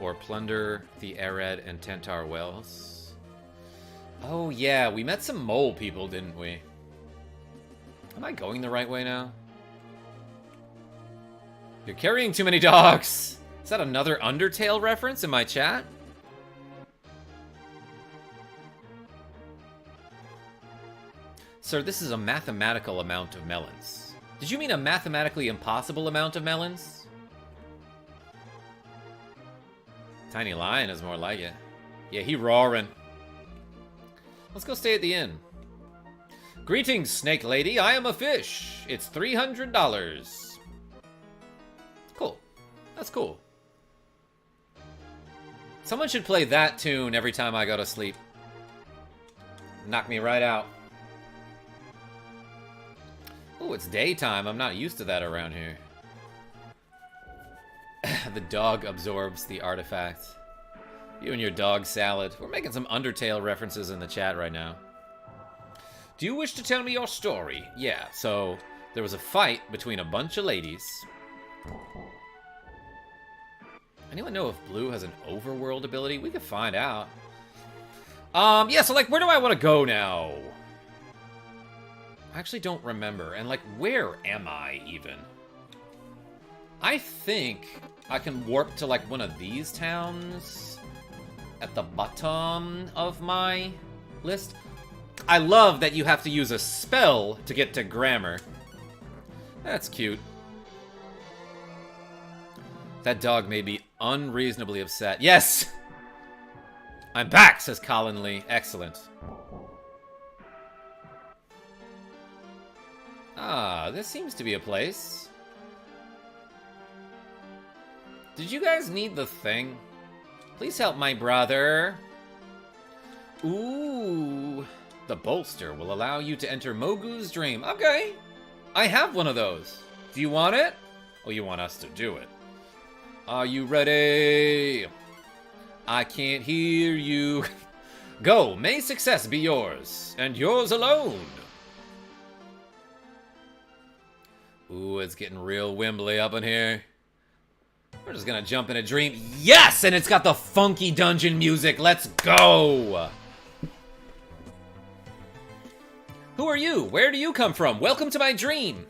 Or plunder the Ared and Tentar wells. Oh yeah, we met some mole people, didn't we? Am I going the right way now? You're carrying too many dogs! Is that another Undertale reference in my chat? Sir, this is a mathematical amount of melons. Did you mean a mathematically impossible amount of melons? Tiny Lion is more like it. Yeah, he roaring. Let's go stay at the inn. Greetings, Snake Lady. I am a fish. It's $300. Cool. That's cool. Someone should play that tune every time I go to sleep. Knock me right out. Oh, it's daytime. I'm not used to that around here. The dog absorbs the artifact. You and your dog salad. We're making some Undertale references in the chat right now. Do you wish to tell me your story? Yeah, so there was a fight between a bunch of ladies. Anyone know if Blue has an overworld ability? We could find out. Yeah, so like, where do I want to go now? I actually don't remember. And like, where am I even? I think I can warp to like one of these towns at the bottom of my list. I love that you have to use a spell to get to grammar. That's cute. That dog made me unreasonably upset. Yes! I'm back, says Colin Lee. Excellent. Ah, this seems to be a place. Did you guys need the thing? Please help my brother. Ooh. The bolster will allow you to enter Mogu's dream. Okay. I have one of those. Do you want it? Oh, you want us to do it. Are you ready? I can't hear you. Go, may success be yours, and yours alone. Ooh, it's getting real wimbly up in here. We're just gonna jump in a dream. Yes! And it's got the funky dungeon music. Let's go! Who are you? Where do you come from? Welcome to my dream.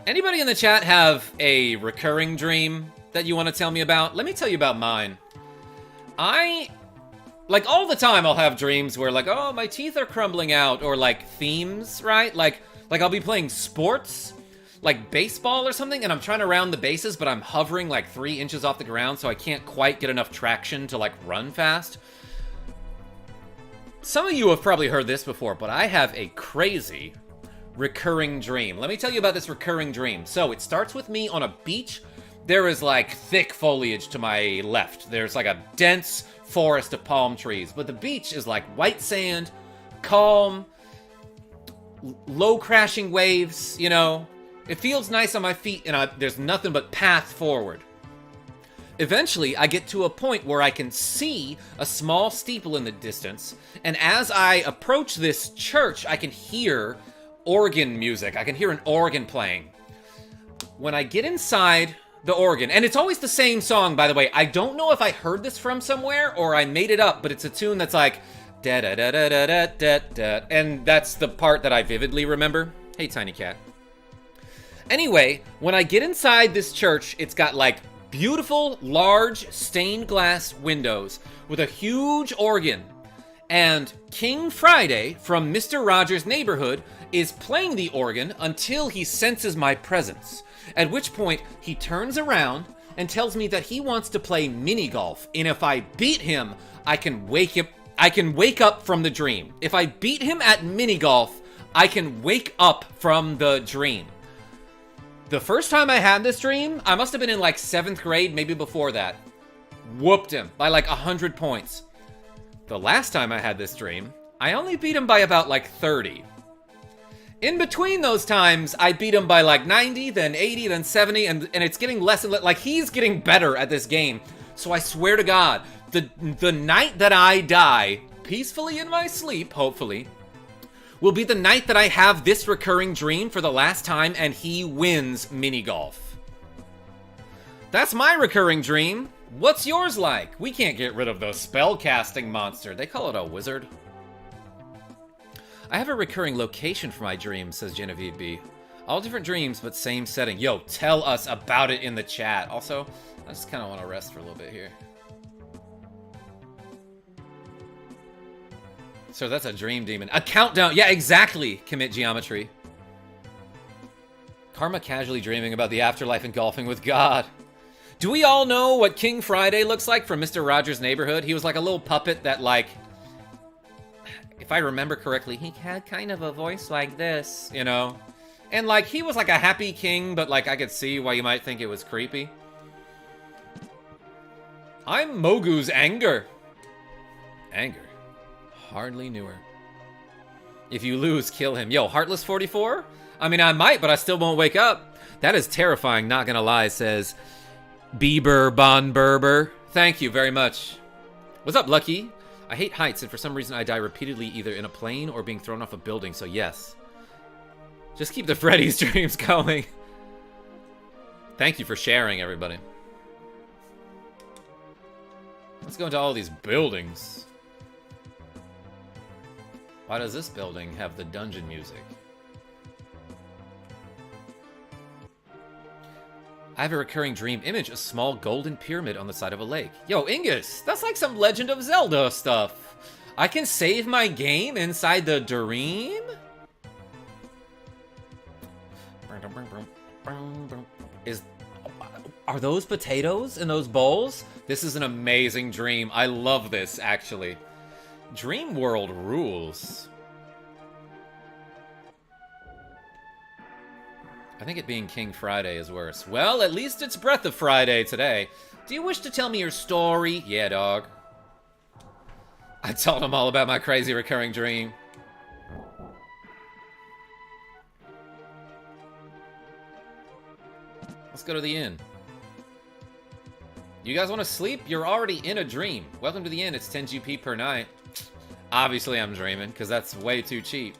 Anybody in the chat have a recurring dream that you want to tell me about? Let me tell you about mine. Like, all the time I'll have dreams where, like, oh, my teeth are crumbling out, or, like, themes, right? Like I'll be playing sports, like baseball or something, and I'm trying to round the bases, but I'm hovering, like, 3 inches off the ground, so I can't quite get enough traction to, like, run fast. Some of you have probably heard this before, but I have a crazy recurring dream. Let me tell you about this recurring dream. So, it starts with me on a beach. There is, like, thick foliage to my left. There's, like, a dense forest of palm trees. But the beach is, like, white sand, calm, low crashing waves, you know. It feels nice on my feet, and there's nothing but path forward. Eventually, I get to a point where I can see a small steeple in the distance, and as I approach this church, I can hear organ music. I can hear an organ playing. When I get inside the organ, and it's always the same song, by the way. I don't know if I heard this from somewhere or I made it up, but it's a tune that's like da da da da da da da da, and that's the part that I vividly remember. Hey, tiny cat. Anyway, when I get inside this church, it's got like beautiful, large, stained glass windows with a huge organ. And King Friday from Mr. Rogers' Neighborhood is playing the organ until he senses my presence. At which point, he turns around and tells me that he wants to play mini golf. And if I beat him, I can wake I can wake up from the dream. If I beat him at mini golf, I can wake up from the dream. The first time I had this dream, I must have been in like 7th grade, maybe before that. Whooped him by like 100 points. The last time I had this dream, I only beat him by about like 30. In between those times, I beat him by like 90, then 80, then 70, and it's getting less and less. Like, he's getting better at this game. So I swear to God, the night that I die, peacefully in my sleep, hopefully, will be the night that I have this recurring dream for the last time and he wins mini golf. That's my recurring dream. What's yours like? We can't get rid of the spellcasting monster. They call it a wizard. I have a recurring location for my dreams, says Genevieve B. All different dreams, but same setting. Yo, tell us about it in the chat. Also, I just kind of want to rest for a little bit here. So that's a dream demon. A countdown. Yeah, exactly. Commit geometry. Karma casually dreaming about the afterlife and golfing with God. Do we all know what King Friday looks like from Mr. Rogers' Neighborhood? He was like a little puppet that, like, if I remember correctly, he had kind of a voice like this, you know? And, like, he was like a happy king, but, like, I could see why you might think it was creepy. I'm Mogu's Anger. Anger. Hardly knew her. If you lose, kill him. Yo, Heartless 44? I mean, I might, but I still won't wake up. That is terrifying, not gonna lie, says Bieber Bon Berber. Thank you very much. What's up, Lucky? I hate heights, and for some reason I die repeatedly either in a plane or being thrown off a building, so yes. Just keep the Freddy's dreams going. Thank you for sharing, everybody. Let's go into all these buildings. Why does this building have the dungeon music? I have a recurring dream image, a small golden pyramid on the side of a lake. Yo, Ingus, that's like some Legend of Zelda stuff. I can save my game inside the dream? Are those potatoes in those bowls? This is an amazing dream. I love this, actually. Dream World rules. I think it being King Friday is worse. Well, at least it's Breath of Friday today. Do you wish to tell me your story? Yeah, dog. I told him all about my crazy recurring dream. Let's go to the inn. You guys want to sleep? You're already in a dream. Welcome to the inn. It's 10 GP per night. Obviously, I'm dreaming, because that's way too cheap.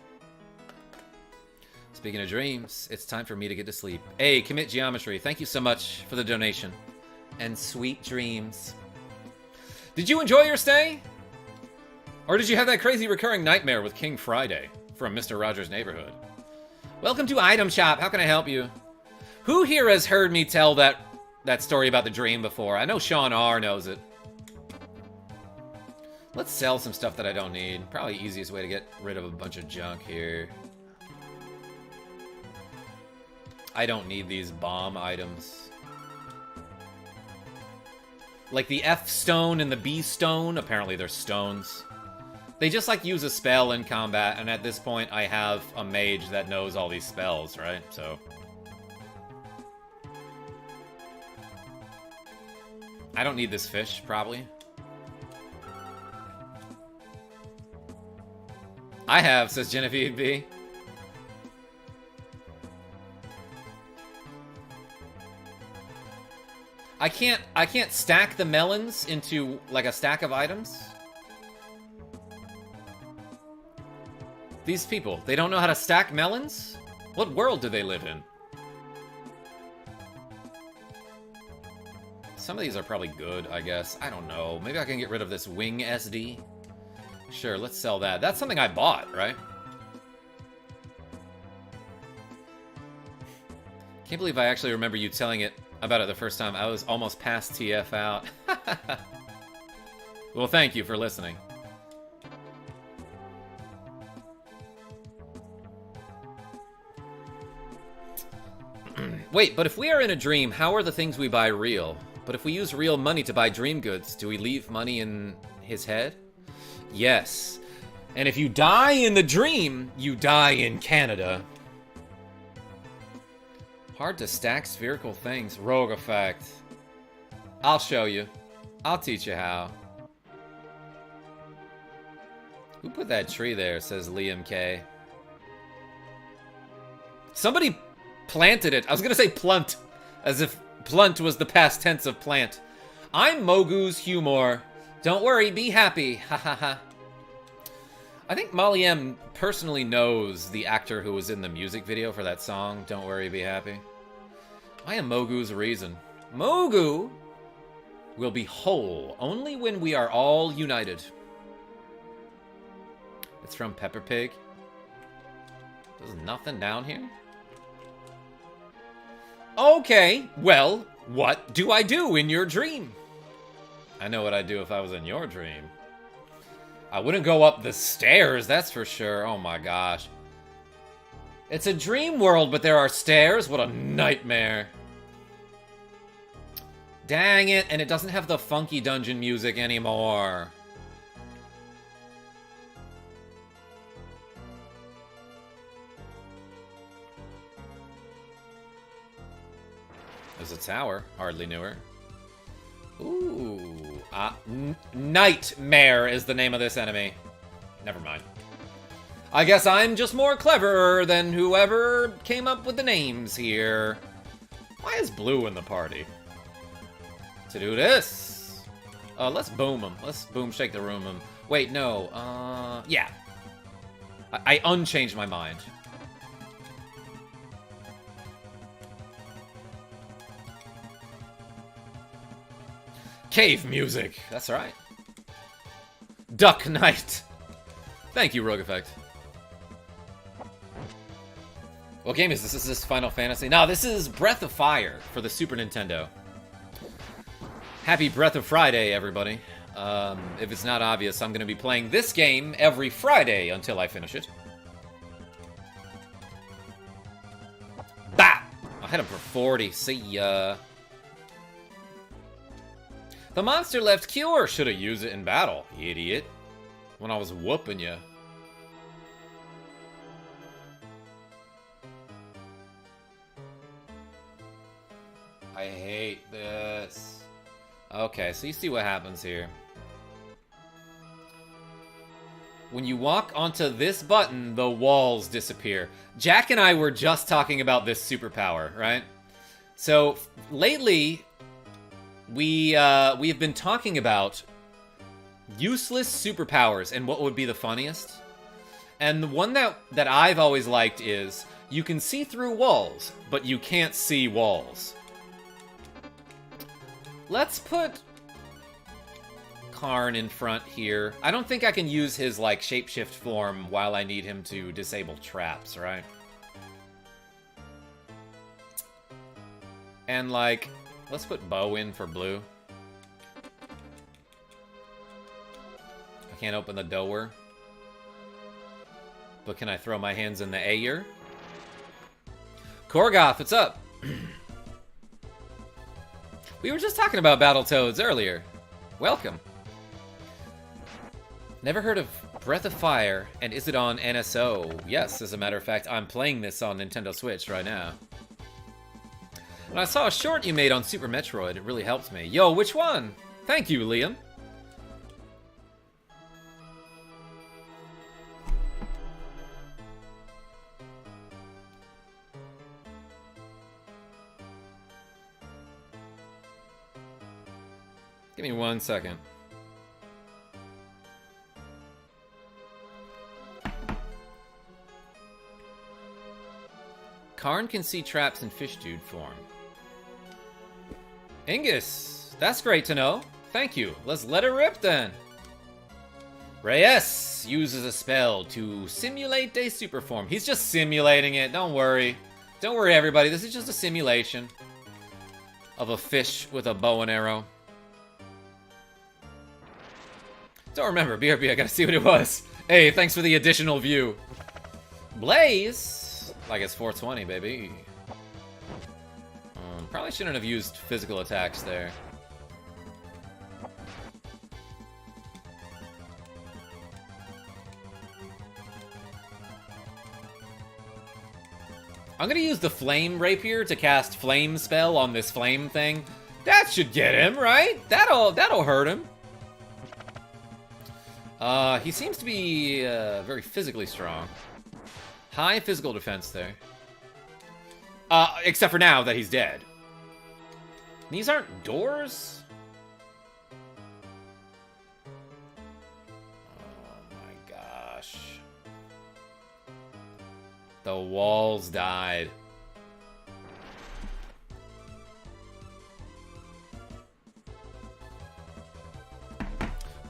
Speaking of dreams, it's time for me to get to sleep. Hey, Commit Geometry, thank you so much for the donation. And sweet dreams. Did you enjoy your stay? Or did you have that crazy recurring nightmare with King Friday from Mr. Rogers' Neighborhood? Welcome to Item Shop. How can I help you? Who here has heard me tell that story about the dream before? I know Sean R. knows it. Let's sell some stuff that I don't need. Probably the easiest way to get rid of a bunch of junk here. I don't need these bomb items. Like the F stone and the B stone, apparently they're stones. They just like use a spell in combat, and at this point I have a mage that knows all these spells, right? So I don't need this fish, probably. I have, says Genevieve B. I can't stack the melons into like a stack of items. These people, they don't know how to stack melons? What world do they live in? Some of these are probably good, I guess. I don't know. Maybe I can get rid of this wing SD. Sure, let's sell that. That's something I bought, right? Can't believe I actually remember you telling it about it the first time. I was almost past TF out. Well, thank you for listening. Wait, but if we are in a dream, how are the things we buy real? But if we use real money to buy dream goods, do we leave money in his head? Yes. And if you die in the dream, you die in Canada. Hard to stack spherical things. RogueEffect. I'll show you. I'll teach you how. Who put that tree there, says Liam K. Somebody planted it. I was gonna say plunt, as if plunt was the past tense of plant. I'm Mogu's Humor. Don't worry, be happy. Ha ha ha. I think Molly M personally knows the actor who was in the music video for that song, Don't Worry, Be Happy. I am Mogu's reason. Mogu will be whole only when we are all united. It's from Peppa Pig. There's nothing down here? Okay, well, what do I do in your dream? I know what I'd do if I was in your dream. I wouldn't go up the stairs, that's for sure. Oh my gosh. It's a dream world, but there are stairs? What a nightmare. Dang it, and it doesn't have the funky dungeon music anymore. There's a tower, hardly knew her. Ooh, Nightmare is the name of this enemy. Never mind. I guess I'm just more clever than whoever came up with the names here. Why is Blue in the party? To do this. Let's boom him. Let's boom shake the room him. Wait, no. Yeah. I unchanged my mind. Cave music. That's right. Duck Knight. Thank you, RogueEffect. What game is this? Is this Final Fantasy? No, this is Breath of Fire for the Super Nintendo. Happy Breath of Friday, everybody. If it's not obvious, I'm going to be playing this game every Friday until I finish it. Bah! I hit him for 40. See ya. The monster left cure. Should have used it in battle, idiot. When I was whooping you. I hate this. Okay, so you see what happens here. When you walk onto this button, the walls disappear. Jack and I were just talking about this superpower, right? So, lately, we have been talking about useless superpowers and what would be the funniest. And the one that I've always liked is, you can see through walls, but you can't see walls. Let's put Karn in front here. I don't think I can use his, like, shapeshift form while I need him to disable traps, right? And, like, let's put Bo in for blue. I can't open the door. But can I throw my hands in the air? Korgoth, what's up? We were just talking about Battletoads earlier. Welcome. Never heard of Breath of Fire, and is it on NSO? Yes, as a matter of fact, I'm playing this on Nintendo Switch right now. And I saw a short you made on Super Metroid. It really helped me. Yo, which one? Thank you, Liam. Give me 1 second. Karn can see traps in fish dude form. Ingus, that's great to know. Thank you. Let's let it rip then. Reyes uses a spell to simulate a super form. He's just simulating it. Don't worry. Don't worry, everybody. This is just a simulation of a fish with a bow and arrow. Don't remember. BRB, I gotta see what it was. Hey, thanks for the additional view. Blaze. Like it's 420, baby. Probably shouldn't have used physical attacks there. I'm gonna use the Flame Rapier to cast Flame Spell on this flame thing. That should get him, right? That'll hurt him. He seems to be very physically strong. High physical defense there. Except for now that he's dead. These aren't doors? Oh my gosh. The walls died.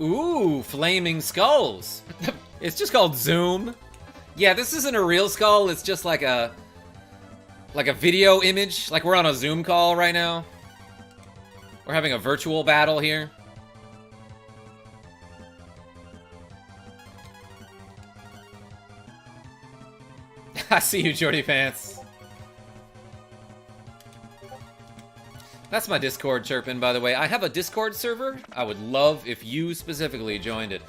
Ooh, flaming skulls. It's just called Zoom. Yeah, this isn't a real skull, it's just like a video image. Like we're on a Zoom call right now. We're having a virtual battle here. I see you, Jordy Pants. That's my Discord chirping, by the way. I have a Discord server. I would love if you specifically joined it.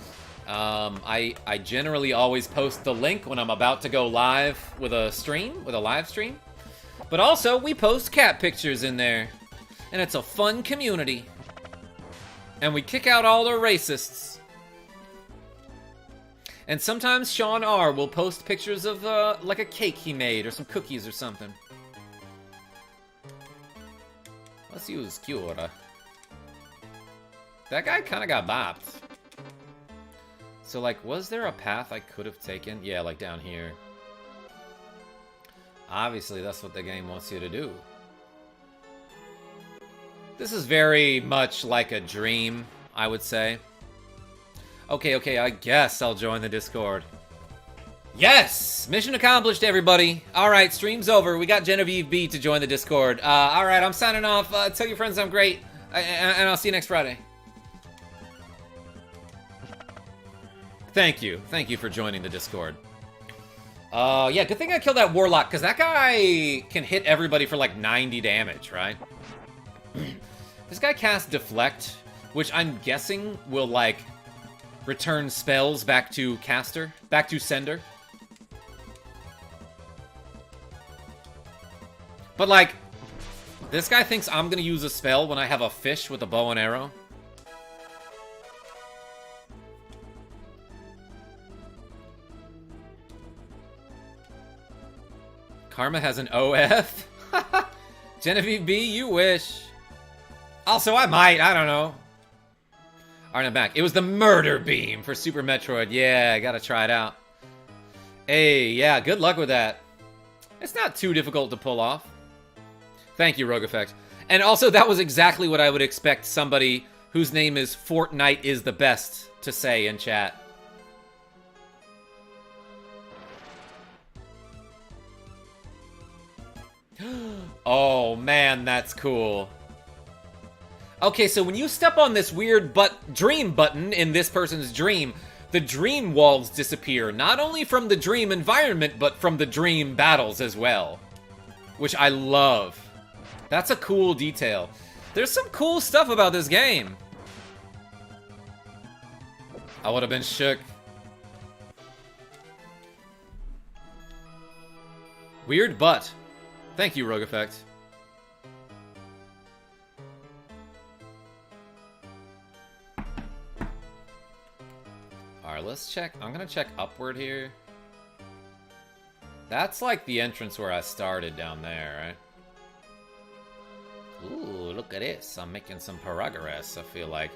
I generally always post the link when I'm about to go live with a stream, with a live stream. But also, we post cat pictures in there. And it's a fun community. And we kick out all the racists. And sometimes Sean R. will post pictures of, like a cake he made or some cookies or something. Let's use Cura. That guy kind of got bopped. So, like, was there a path I could have taken? Yeah, like down here. Obviously, that's what the game wants you to do. This is very much like a dream, I would say. Okay, I guess I'll join the Discord. Yes! Mission accomplished, everybody. Alright, stream's over. We got Genevieve B to join the Discord. Alright, I'm signing off. Tell your friends I'm great. And I'll see you next Friday. Thank you. Thank you for joining the Discord. Yeah, good thing I killed that Warlock, because that guy can hit everybody for like 90 damage, right? This guy casts Deflect, which I'm guessing will, like, return spells back to caster, back to sender. But, like, this guy thinks I'm gonna use a spell when I have a fish with a bow and arrow. Karma has an OF? Genevieve B, you wish. Also, I might, I don't know. Alright, I'm back. It was the Murder Beam for Super Metroid. Yeah, I gotta try it out. Hey, yeah, good luck with that. It's not too difficult to pull off. Thank you, RogueEffect. And also, that was exactly what I would expect somebody whose name is Fortnite is the best to say in chat. Oh, man, that's cool. Okay, so when you step on this weird dream button in this person's dream, the dream walls disappear, not only from the dream environment, but from the dream battles as well. Which I love. That's a cool detail. There's some cool stuff about this game. I would have been shook. Weird butt. Thank you, RogueEffect. Alright, let's check. I'm gonna check upward here. That's like the entrance where I started down there, right? Ooh, look at this. I'm making some progress, I feel like.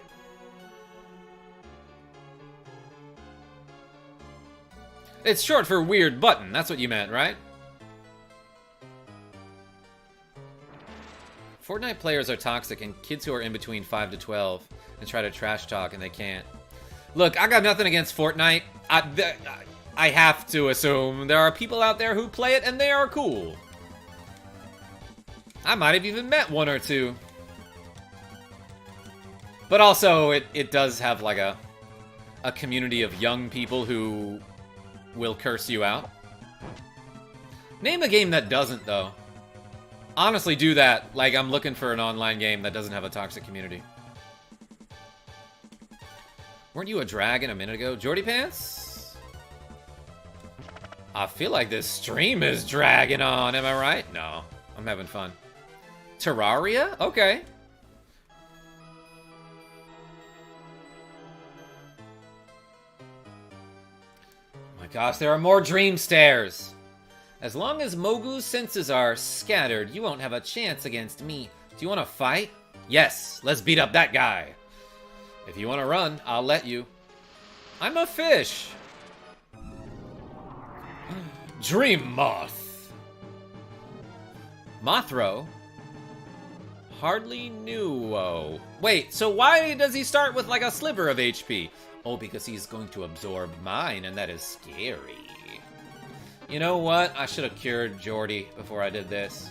It's short for weird button. That's what you meant, right? Fortnite players are toxic, and kids who are in between 5 to 12 and try to trash talk, and they can't. Look, I got nothing against Fortnite. I have to assume there are people out there who play it, and they are cool. I might have even met one or two. But also, it does have, like, a community of young people who will curse you out. Name a game that doesn't, though. Honestly, do that. Like, I'm looking for an online game that doesn't have a toxic community. Weren't you a dragon a minute ago? Jordy Pants? I feel like this stream is dragging on, am I right? No, I'm having fun. Terraria? Okay. Oh my gosh, there are more dream stairs. As long as Mogu's senses are scattered, you won't have a chance against me. Do you want to fight? Yes, let's beat up that guy. If you want to run, I'll let you. I'm a fish. Dream Moth. Mothro? Hardly knew. Wait, so why does he start with like a sliver of HP? Oh, because he's going to absorb mine, and that is scary. You know what? I should have cured Jordy before I did this.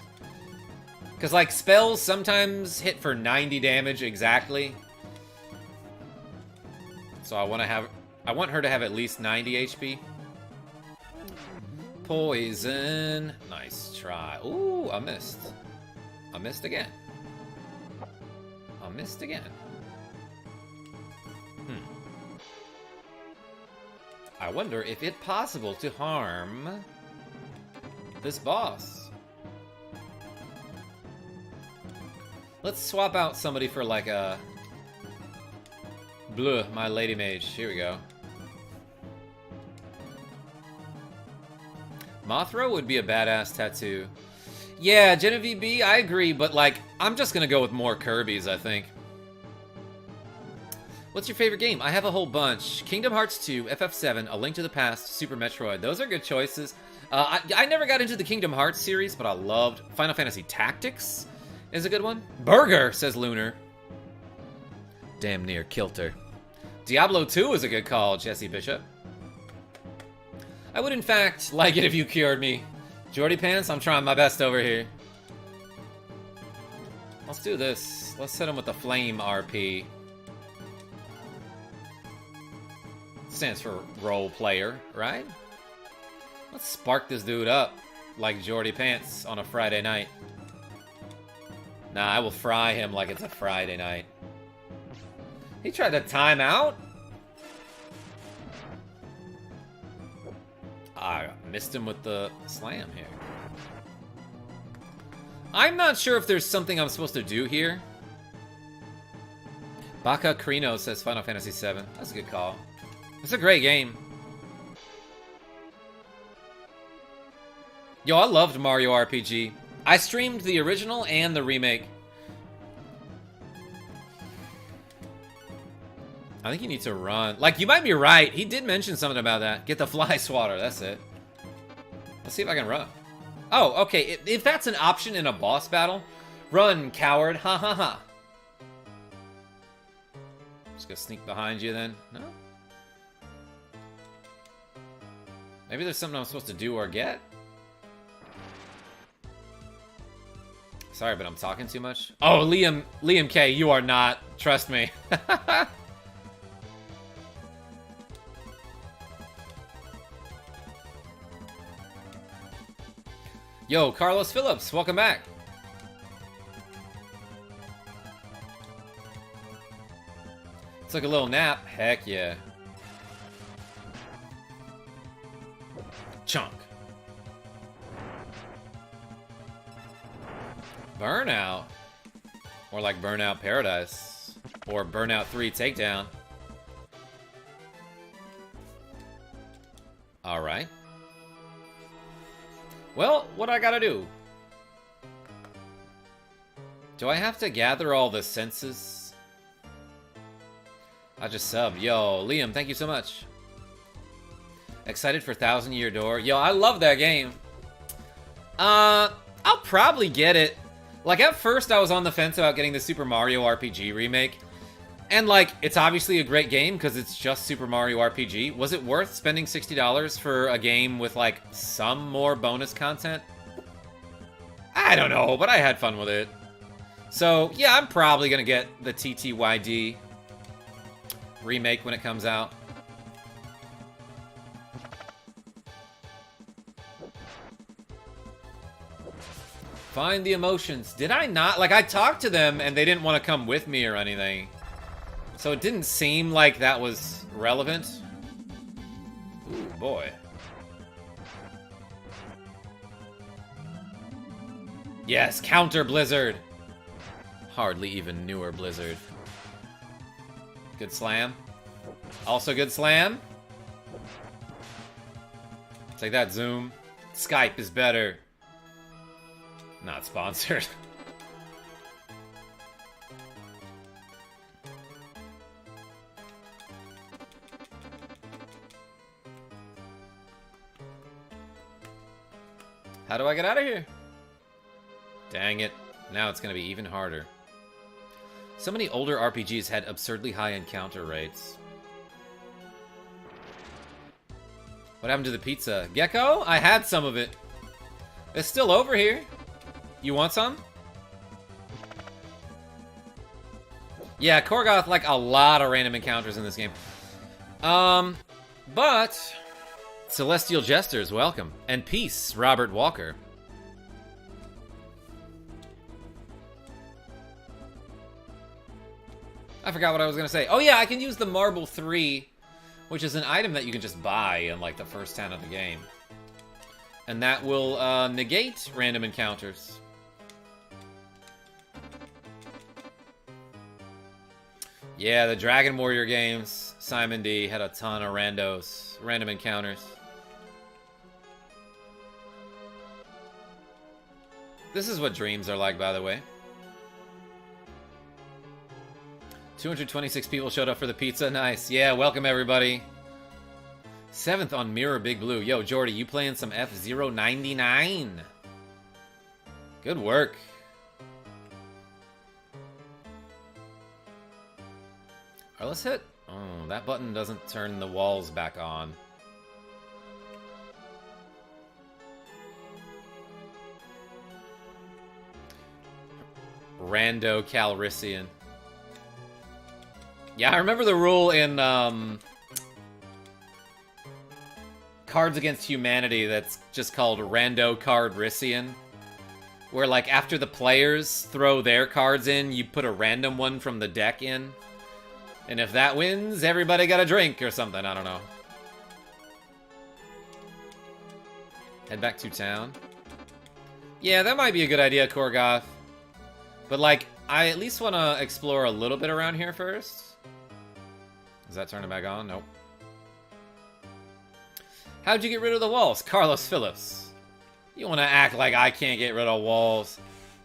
Because, like, spells sometimes hit for 90 damage exactly. So I want her to have at least 90 HP. Poison. Nice try. Ooh, I missed. I missed again. I missed again. I wonder if it's possible to harm this boss. Let's swap out somebody for like a... Bleh, my lady mage. Here we go. Mothra would be a badass tattoo. Yeah, Genevieve B, I agree, but like, I'm just gonna go with more Kirby's, I think. What's your favorite game? I have a whole bunch. Kingdom Hearts 2, FF7, A Link to the Past, Super Metroid. Those are good choices. I never got into the Kingdom Hearts series, but I loved Final Fantasy Tactics is a good one. Burger, says Lunar. Damn near killed her. Diablo 2 is a good call, Jesse Bishop. I would, in fact, like it if you cured me. Jordy Pants, I'm trying my best over here. Let's do this. Let's hit him with the Flame RP. Stands for role player, right? Let's spark this dude up like Jordy Pants on a Friday night. Nah, I will fry him like it's a Friday night. He tried to time out? I missed him with the slam here. I'm not sure if there's something I'm supposed to do here. Baka Krino says Final Fantasy VII. That's a good call. It's a great game. Yo, I loved Mario RPG. I streamed the original and the remake. I think you need to run. Like, you might be right. He did mention something about that. Get the fly swatter. That's it. Let's see if I can run. Oh, okay. If that's an option in a boss battle, run, coward. Ha ha ha. Just gonna sneak behind you then. No? Maybe there's something I'm supposed to do or get? Sorry, but I'm talking too much. Oh, Liam K, you are not. Trust me. Yo, Carlos Phillips, welcome back. Took a little nap. Heck yeah. Chunk. Burnout. Or like Burnout Paradise. Or Burnout 3 Takedown. Alright. Well, what I gotta do? Do I have to gather all the senses? I just subbed. Yo, Liam, thank you so much. Excited for 1,000 Year Door. Yo, I love that game. I'll probably get it. Like, at first I was on the fence about getting the Super Mario RPG remake. And, like, it's obviously a great game because it's just Super Mario RPG. Was it worth spending $60 for a game with, like, some more bonus content? I don't know, but I had fun with it. So, yeah, I'm probably going to get the TTYD remake when it comes out. Find the emotions. Did I not? Like, I talked to them and they didn't want to come with me or anything. So it didn't seem like that was relevant. Ooh, boy. Yes, counter Blizzard. Hardly even newer Blizzard. Good slam. Also good slam. Take that, Zoom. Skype is better. Not sponsored. How do I get out of here? Dang it. Now it's going to be even harder. So many older RPGs had absurdly high encounter rates. What happened to the pizza? Gecko? I had some of it. It's still over here. You want some? Yeah, Korgoth, like, a lot of random encounters in this game. But... Celestial Jesters, welcome. And peace, Robert Walker. I forgot what I was going to say. Oh yeah, I can use the Marble 3, which is an item that you can just buy in like the first 10 of the game. And that will negate random encounters. Yeah, the Dragon Warrior games, Simon D had a ton of random encounters. This is what dreams are like, by the way. 226 people showed up for the pizza. Nice. Yeah, welcome everybody. 7th on Mirror Big Blue. Yo, Jordy, you playing some F-099? Good work. Alright, let's hit. Oh, that button doesn't turn the walls back on. Rando Calrissian. Yeah, I remember the rule in Cards Against Humanity that's just called Rando Cardrissian. Where, like, after the players throw their cards in, you put a random one from the deck in. And if that wins, everybody got a drink or something. I don't know. Head back to town. Yeah, that might be a good idea, Korgoth. But, like, I at least want to explore a little bit around here first. Is that turning back on? Nope. How'd you get rid of the walls? Carlos Phillips. You want to act like I can't get rid of walls.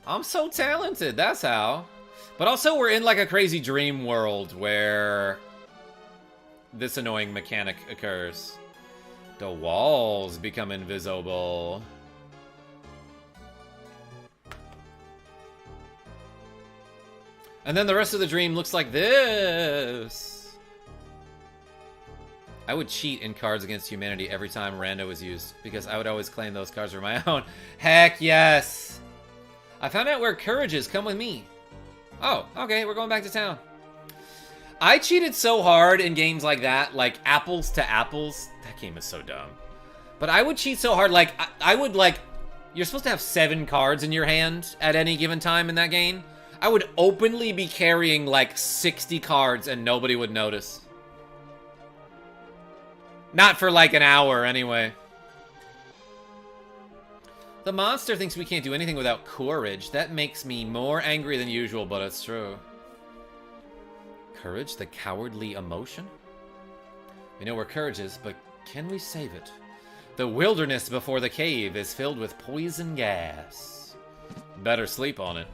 I'm so talented, that's how. But also, we're in like a crazy dream world where this annoying mechanic occurs. The walls become invisible. And then the rest of the dream looks like this. I would cheat in Cards Against Humanity every time Rando was used, because I would always claim those cards were my own. Heck yes! I found out where Courage is. Come with me. Oh, okay, we're going back to town. I cheated so hard in games like that, like Apples to Apples. That game is so dumb. But I would cheat so hard, like, I would, like, you're supposed to have 7 cards in your hand at any given time in that game. I would openly be carrying, like, 60 cards and nobody would notice. Not for, like, an hour, anyway. The monster thinks we can't do anything without courage. That makes me more angry than usual, but it's true. Courage, the cowardly emotion? We know where courage is, but can we save it? The wilderness before the cave is filled with poison gas. Better sleep on it.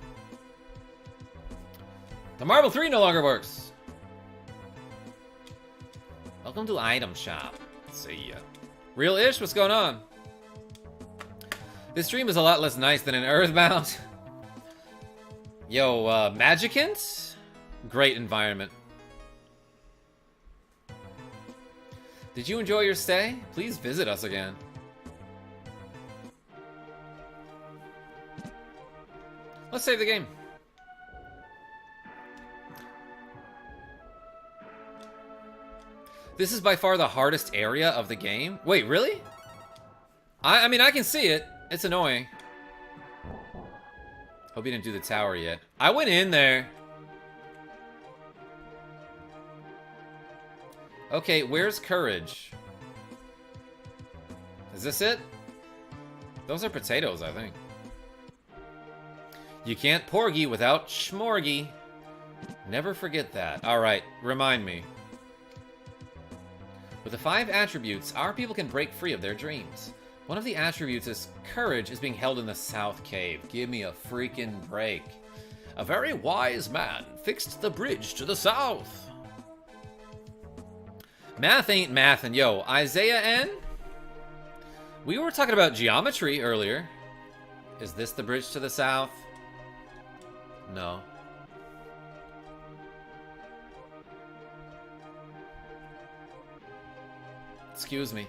The Marble 3 no longer works. Welcome to Item Shop. See ya. Real Ish, what's going on? This stream is a lot less nice than an Earthbound. Yo, Magicant? Great environment. Did you enjoy your stay? Please visit us again. Let's save the game. This is by far the hardest area of the game. Wait, really? I mean, I can see it. It's annoying. Hope you didn't do the tower yet. I went in there. Okay, where's Courage? Is this it? Those are potatoes, I think. You can't porgy without schmorgy. Never forget that. Alright, remind me. With the 5 attributes, our people can break free of their dreams. One of the attributes is courage is being held in the South Cave. Give me a freaking break. A very wise man fixed the bridge to the south. Math ain't mathin'. Yo, Isaiah N? We were talking about geometry earlier. Is this the bridge to the south? No. Excuse me.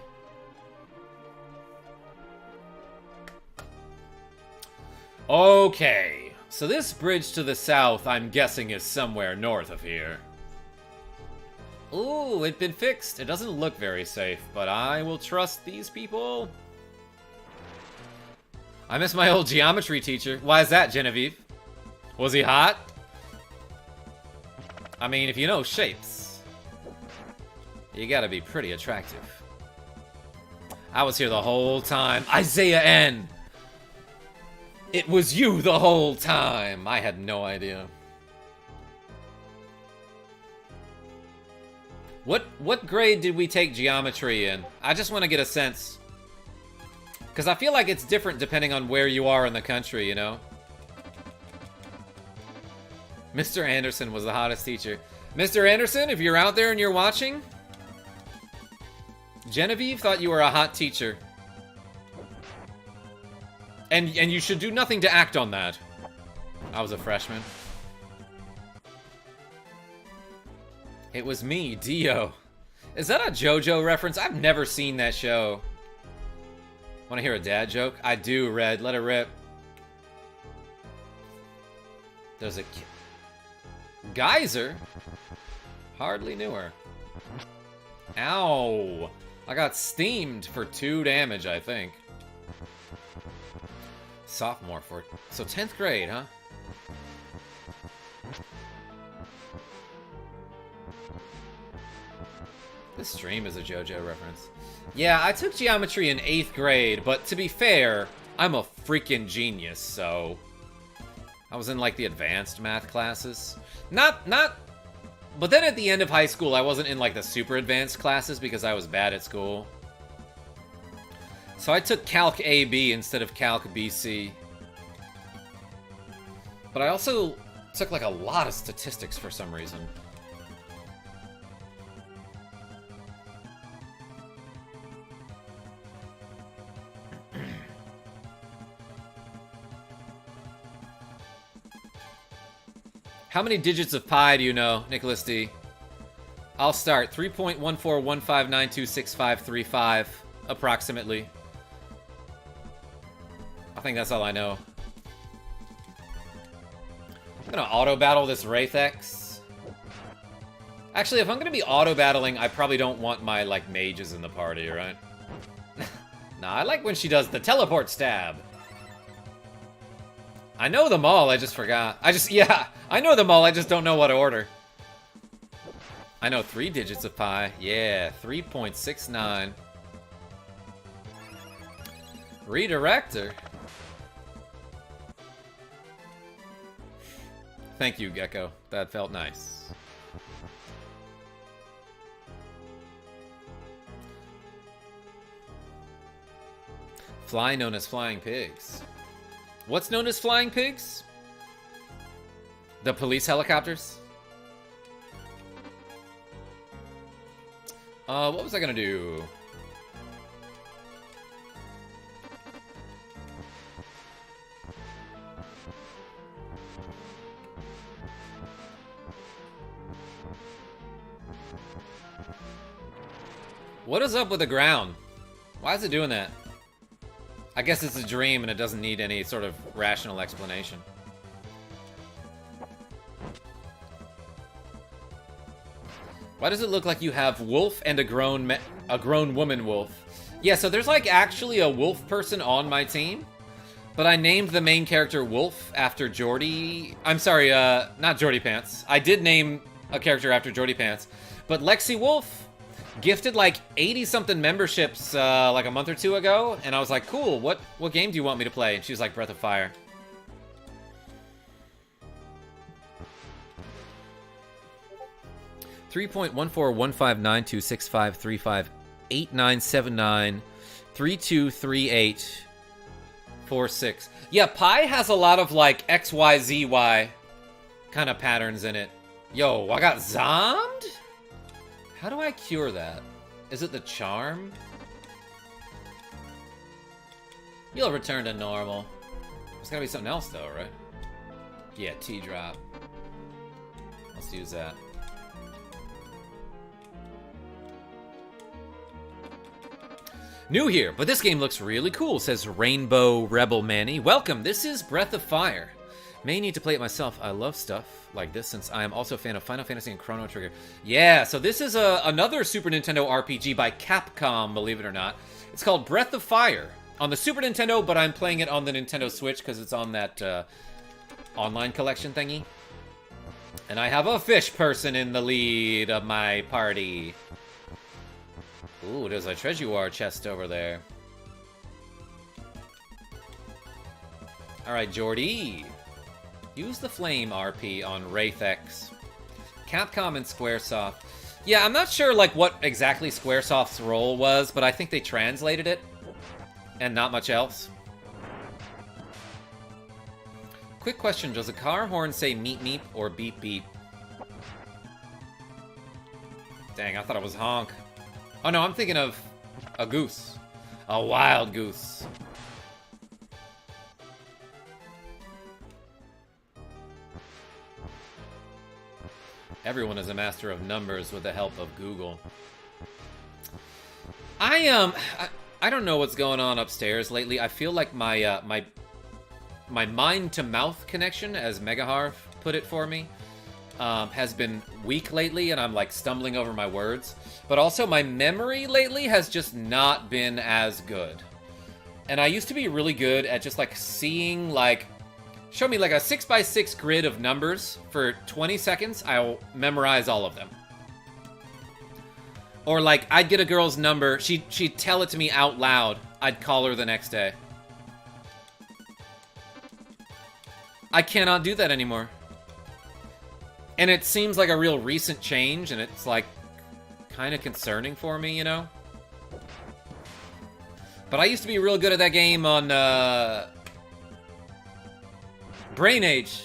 Okay. So this bridge to the south, I'm guessing, is somewhere north of here. Ooh, it's been fixed. It doesn't look very safe, but I will trust these people. I miss my old geometry teacher. Why is that, Genevieve? Was he hot? I mean, if you know shapes, you gotta be pretty attractive. I was here the whole time. Isaiah N! It was you the whole time! I had no idea. What grade did we take geometry in? I just want to get a sense. Because I feel like it's different depending on where you are in the country, you know? Mr. Anderson was the hottest teacher. Mr. Anderson, if you're out there and you're watching, Genevieve thought you were a hot teacher. And you should do nothing to act on that. I was a freshman. It was me, Dio. Is that a JoJo reference? I've never seen that show. Want to hear a dad joke? I do, Red. Let it rip. There's a geyser? Hardly knew her. Ow. I got steamed for 2 damage, I think. Sophomore for... So 10th grade, huh? This stream is a JoJo reference. Yeah, I took geometry in 8th grade, but to be fair, I'm a freaking genius, so... I was in, like, the advanced math classes. Not... But then at the end of high school, I wasn't in, like, the super advanced classes because I was bad at school. So I took Calc AB instead of Calc BC. But I also took, like, a lot of statistics for some reason. How many digits of pi do you know, Nicklas D? I'll start. 3.1415926535, approximately. I think that's all I know. I'm gonna auto-battle this Wraithx. Actually, if I'm gonna be auto-battling, I probably don't want my, like, mages in the party, right? Nah, I like when she does the teleport stab. I know them all, I just forgot. Yeah, I know them all, I just don't know what order. I know 3 digits of pi. Yeah, 3.69. Redirector. Thank you, Gecko. That felt nice. Fly known as flying pigs. What's known as flying pigs? The police helicopters? What was I gonna do? What is up with the ground? Why is it doing that? I guess it's a dream and it doesn't need any sort of rational explanation. Why does it look like you have wolf and a grown woman wolf? Yeah, so there's like actually a wolf person on my team, but I named the main character Wolf after Jordy. I'm sorry, not Jordy Pants. I did name a character after Jordy Pants, but LEXIWOLF gifted like 80-something memberships like a month or 2 ago, and I was like, cool, what game do you want me to play? And she was like, Breath of Fire. 3.1415926538979323846. Yeah, pi has a lot of like XYZY kind of patterns in it. Yo, I got zombed? How do I cure that? Is it the charm? You'll return to normal. There's gotta be something else though, right? Yeah, T-drop. Let's use that. New here, but this game looks really cool, says Rainbow Rebel Manny. Welcome, this is Breath of Fire. May need to play it myself. I love stuff like this since I am also a fan of Final Fantasy and Chrono Trigger. Yeah, so this is another Super Nintendo RPG by Capcom, believe it or not. It's called Breath of Fire on the Super Nintendo, but I'm playing it on the Nintendo Switch because it's on that online collection thingy. And I have a fish person in the lead of my party. Ooh, there's a treasure chest over there. Alright, Jordy. Use the flame RP on Wraithx. Capcom and Squaresoft. Yeah, I'm not sure like what exactly Squaresoft's role was, but I think they translated it. And not much else. Quick question, does a car horn say meep meep or beep beep? Dang, I thought it was honk. Oh no, I'm thinking of a goose. A wild goose. Everyone is a master of numbers with the help of Google. I don't know what's going on upstairs lately. I feel like my my mind-to-mouth connection, as Megaharf put it for me, has been weak lately, and I'm like stumbling over my words. But also my memory lately has just not been as good. And I used to be really good at just like seeing like, show me like a 6x6 grid of numbers for 20 seconds, I'll memorize all of them. Or like, I'd get a girl's number, she'd tell it to me out loud, I'd call her the next day. I cannot do that anymore. And it seems like a real recent change, and it's like, kind of concerning for me, you know? But I used to be real good at that game on, Brain Age,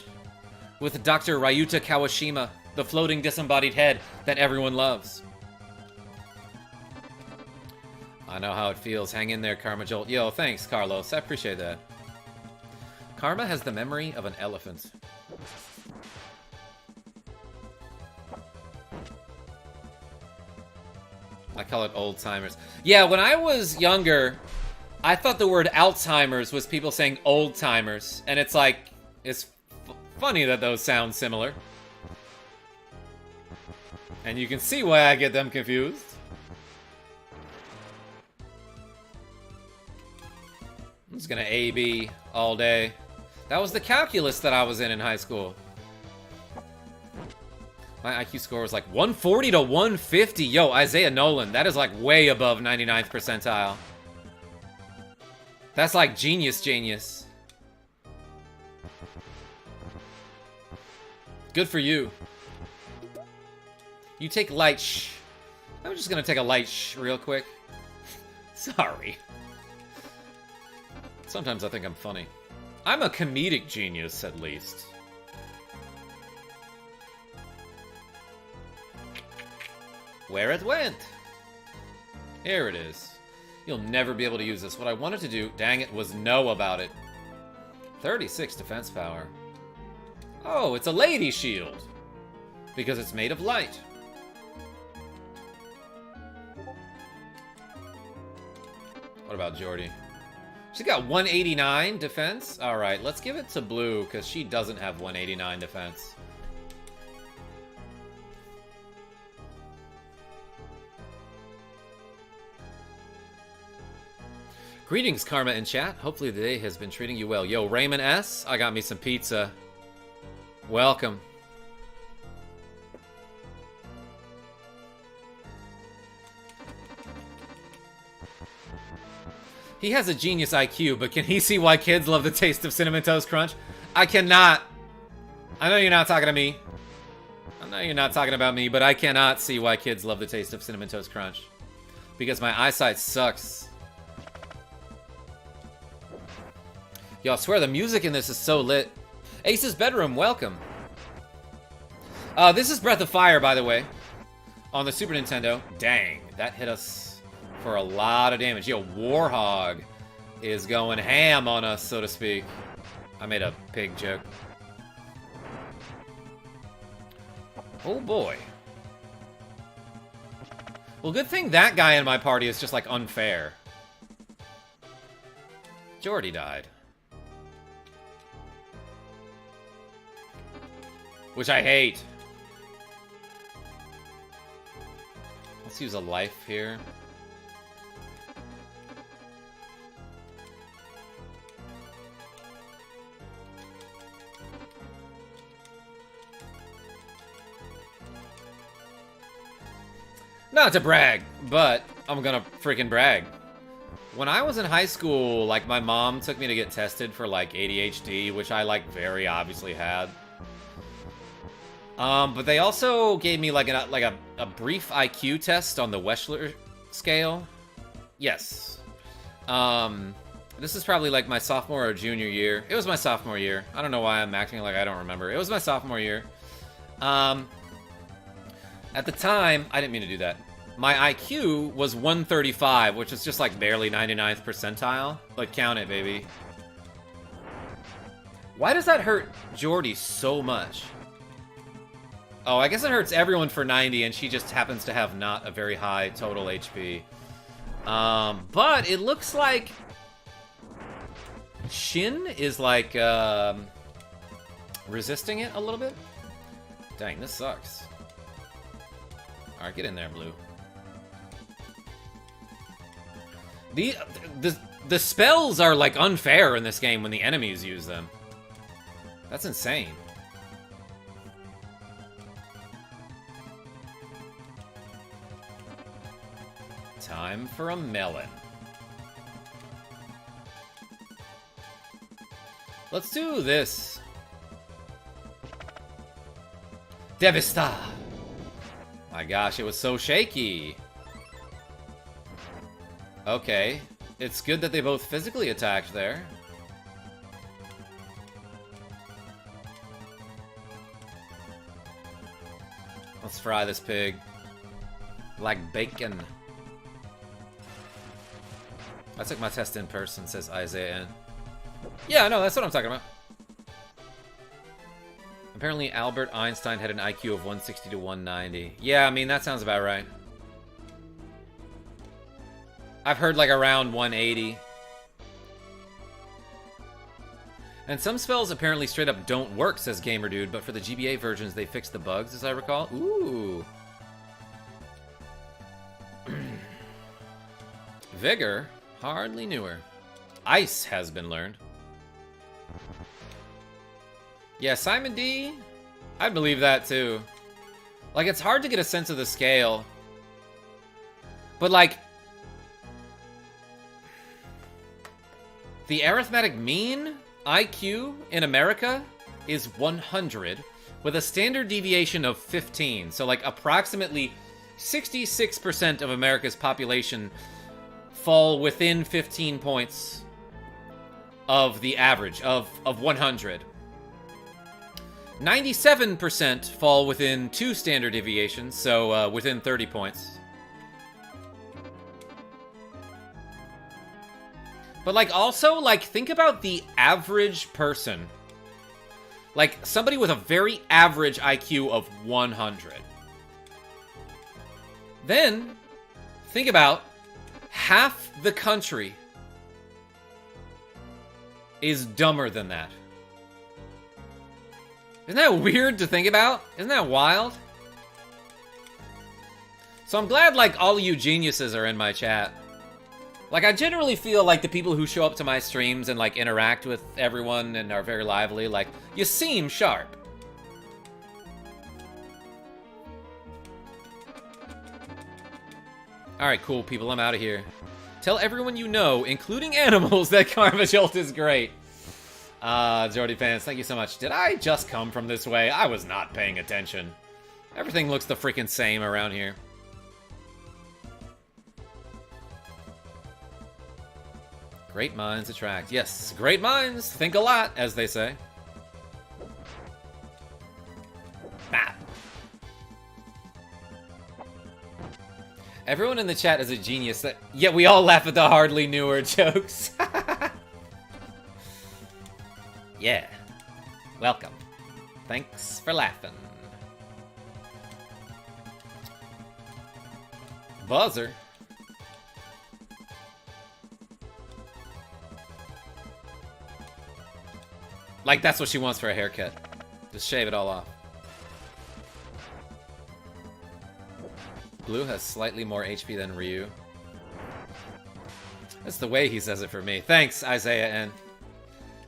with Dr. Ryuta Kawashima, the floating disembodied head that everyone loves. I know how it feels. Hang in there, KarmaJolt. Yo, thanks, Carlos. I appreciate that. Karma has the memory of an elephant. I call it old-timers. Yeah, when I was younger, I thought the word Alzheimer's was people saying old-timers. And it's like, it's funny that those sound similar. And you can see why I get them confused. I'm just gonna A-B all day. That was the calculus that I was in high school. My IQ score was like 140 to 150. Yo, Isaiah Nolan, that is like way above 99th percentile. That's like genius. Good for you. You take light shh. I'm just gonna take a light shh real quick. Sorry. Sometimes I think I'm funny. I'm a comedic genius, at least. Where it went. Here it is. You'll never be able to use this. What I wanted to do, dang it, was know about it. 36 defense power. Oh, it's a lady shield. Because it's made of light. What about Jordy? She's got 189 defense? Alright, let's give it to Blue, because she doesn't have 189 defense. Greetings, Karma in chat. Hopefully the day has been treating you well. Yo, Raymond S., I got me some pizza. Welcome. He has a genius IQ, but can he see why kids love the taste of Cinnamon Toast Crunch? I cannot. I know you're not talking to me. I'm know you're not talking about me, but I cannot see why kids love the taste of Cinnamon Toast Crunch. Because my eyesight sucks. Yo, I swear the music in this is so lit. Ace's Bedroom, welcome. This is Breath of Fire, by the way. On the Super Nintendo. Dang, that hit us for a lot of damage. Yo, Warhog is going ham on us, so to speak. I made a pig joke. Oh boy. Well, good thing that guy in my party is just, like, unfair. Jordy died. Which I hate. Let's use a life here. Not to brag, but I'm gonna freaking brag. When I was in high school, like, my mom took me to get tested for, like, ADHD, which I, like, very obviously had. But they also gave me, like, a brief IQ test on the Wechsler scale. Yes. This is probably, like, my sophomore or junior year. It was my sophomore year. I don't know why I'm acting like I don't remember. It was my sophomore year. At the time, I didn't mean to do that. My IQ was 135, which is just like barely 99th percentile. But count it, baby. Why does that hurt Jordy so much? Oh, I guess it hurts everyone for 90, and she just happens to have not a very high total HP. But it looks like Shin is like resisting it a little bit. Dang, this sucks. Alright, get in there, Blue. The spells are, like, unfair in this game when the enemies use them. That's insane. Time for a melon. Let's do this. Devasta! My gosh, it was so shaky. Okay. It's good that they both physically attacked there. Let's fry this pig. Like bacon. I took my test in person, says Isaiah N. Yeah, no, that's what I'm talking about. Apparently Albert Einstein had an IQ of 160 to 190. Yeah, I mean, that sounds about right. I've heard like around 180. And some spells apparently straight up don't work, says Gamer Dude, but for the GBA versions they fixed the bugs, as I recall. Ooh. Vigor? Hardly newer. Ice has been learned. Yeah, Simon D? I believe that too. Like, it's hard to get a sense of the scale. But like, the arithmetic mean IQ in America is 100 with a standard deviation of 15. So like approximately 66% of America's population fall within 15 points of the average of 100. 97% fall within 2 standard deviations, so within 30 points. But, like, also, like, think about the average person. Like, somebody with a very average IQ of 100. Then, think about half the country is dumber than that. Isn't that weird to think about? Isn't that wild? So I'm glad, like, all of you geniuses are in my chat. Like, I generally feel like the people who show up to my streams and, like, interact with everyone and are very lively, like, you seem sharp. Alright, cool, people, I'm out of here. Tell everyone you know, including animals, that KarmaJolt is great. Jordy fans, thank you so much. Did I just come from this way? I was not paying attention. Everything looks the freaking same around here. Great minds attract. Yes, great minds think a lot, as they say. Bap. Everyone in the chat is a genius. That yet we all laugh at the hardly newer jokes. Yeah. Welcome. Thanks for laughing. Buzzer. Like, that's what she wants for a haircut. Just shave it all off. Blue has slightly more HP than Ryu. That's the way he says it for me. Thanks, Isaiah N.